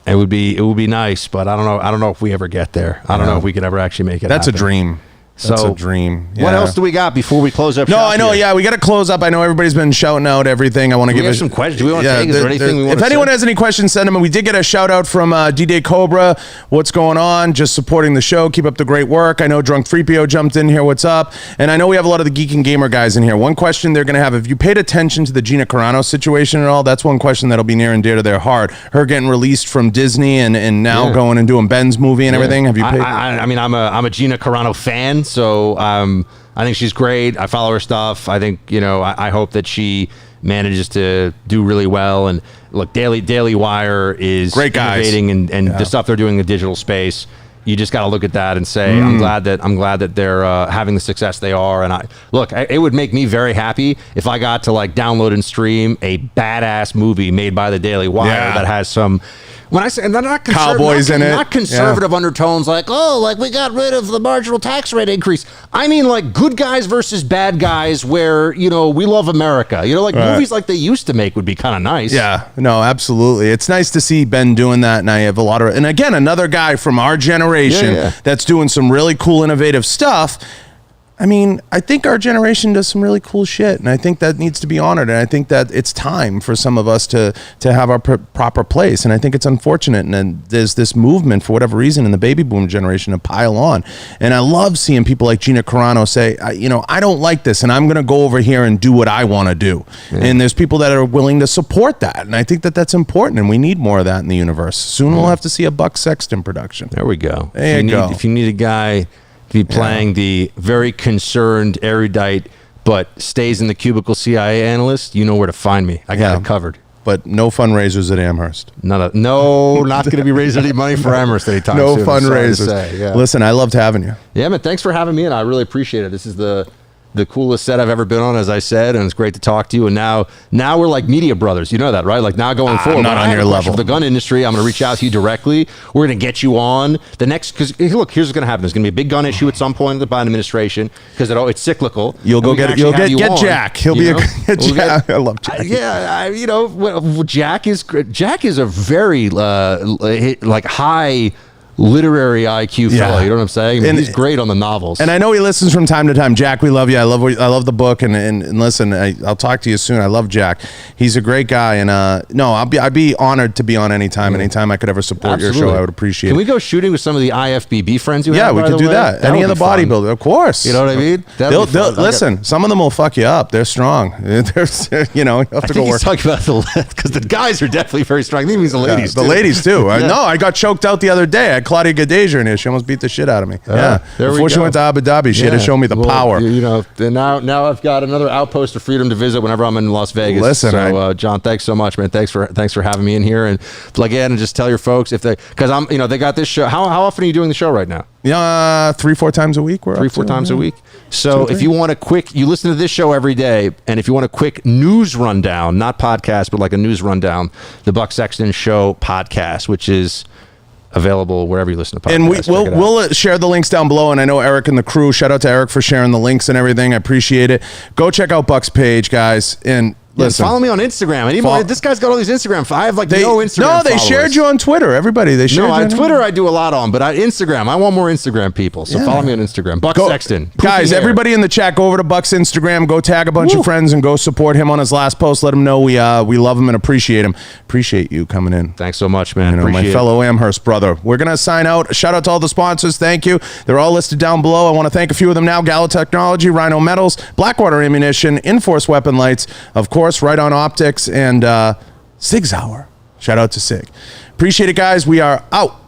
It would be nice, but I don't know if we ever get there. I don't know if we could ever actually make it. That's happen. A dream. That's a dream. Yeah. What else do we got before we close up? No, I know. Here? Yeah, we got to close up. I know everybody's been shouting out everything. I want to give some questions. Do we want to take? Is there anything we want to If anyone has any questions, send them. We did get a shout out from D-Day Cobra. What's going on? Just supporting the show. Keep up the great work. I know Drunk Freepio jumped in here. What's up? And I know we have a lot of the Geek and Gamer guys in here. One question they're going to have: if you paid attention to the Gina Carano situation at all, that's one question that'll be near and dear to their heart. Her getting released from Disney and now going and doing Ben's movie and everything. Have you paid? I mean, I'm a Gina Carano fan, so. I think she's great. I follow her stuff. I think, I hope that she manages to do really well. And look, Daily Wire is great guys. Innovating and the stuff they're doing in the digital space. You just got to look at that and say, I'm glad that they're having the success they are. And it would make me very happy if I got to download and stream a badass movie made by the Daily Wire that has some. When I say, and they're not cowboys in it, not conservative undertones we got rid of the marginal tax rate increase. I mean, good guys versus bad guys, where we love America. Movies like they used to make would be kind of nice. Yeah, no, absolutely. It's nice to see Ben doing that, and I have a lot of. And again, another guy from our generation that's doing some really cool, innovative stuff. I mean, I think our generation does some really cool shit, and I think that needs to be honored, and I think that it's time for some of us to have our proper place, and I think it's unfortunate, and then there's this movement, for whatever reason, in the baby boom generation to pile on, and I love seeing people like Gina Carano say, I don't like this, and I'm going to go over here and do what I want to do, and there's people that are willing to support that, and I think that that's important, and we need more of that in the universe. Soon we'll have to see a Buck Sexton production. There we go. There you go. If you need a guy be playing the very concerned, erudite, but stays in the cubicle CIA analyst, you know where to find me. I got it covered. But no fundraisers at Amherst. Not going to be raising any money for Amherst anytime soon. No fundraisers. Listen, I loved having you. Yeah, man, thanks for having me, and I really appreciate it. This is the coolest set I've ever been on, as I said, and it's great to talk to you. And now we're like media brothers. You know that, right? Now going forward, I'm not on your level. For the gun industry, I'm going to reach out to you directly. We're going to get you on the next, because look, here's what's going to happen. There's going to be a big gun issue at some point in the Biden administration because it's cyclical. You'll get Jack. He'll be Jack. I love Jack. Jack is a very high literary IQ fellow, you know what I'm saying? He's great on the novels. And I know he listens from time to time. Jack, we love you. I love the book, and listen, I'll talk to you soon. I love Jack. He's a great guy, and I'd be honored to be on anytime I could ever support your show. I would appreciate it. Can we go shooting with some of the IFBB friends you have? Yeah, we could do that. Any of the bodybuilders, of course. You know what I mean? Listen, some of them will fuck you up. They're strong. You have to go work. He's talking about because the guys are definitely very strong. I think he's the ladies too. The ladies too. No, I got choked out the other day. Claudia Gadeja in here. She almost beat the shit out of me. Before she went to Abu Dhabi, she had to show me the power. Now I've got another outpost of freedom to visit whenever I'm in Las Vegas. Listen, John, thanks so much, man. Thanks for having me in here, and plug in and just tell your folks because they got this show. How often are you doing the show right now? 3-4 times a week. 3-4 times a week. So if you want you listen to this show every day, and if you want a quick news rundown, not podcast, but like a news rundown, the Buck Sexton Show podcast, which is available wherever you listen to podcasts. And we'll share the links down below. And I know Eric and the crew, shout out to Eric for sharing the links and everything. I appreciate it. Go check out Buck's page, guys. And Listen. Follow me on Instagram. And even this guy's got all these Instagram. I have no Instagram. No, they followers. shared you on Twitter. Everybody, they shared you on Twitter I do a lot on, but Instagram, I want more Instagram people. So follow me on Instagram. Buck Sexton. Guys, everybody in the chat, go over to Buck's Instagram, go tag a bunch of friends, and go support him on his last post. Let him know we love him and appreciate him. Appreciate you coming in. Thanks so much, man. My fellow Amherst brother. We're going to sign out. Shout out to all the sponsors. Thank you. They're all listed down below. I want to thank a few of them now. Gallo Technology, Rhino Metals, Blackwater Ammunition, Inforce Weapon Lights, of course, Right On Optics, and Sig Sauer. Shout out to Sig. Appreciate it, guys. We are out.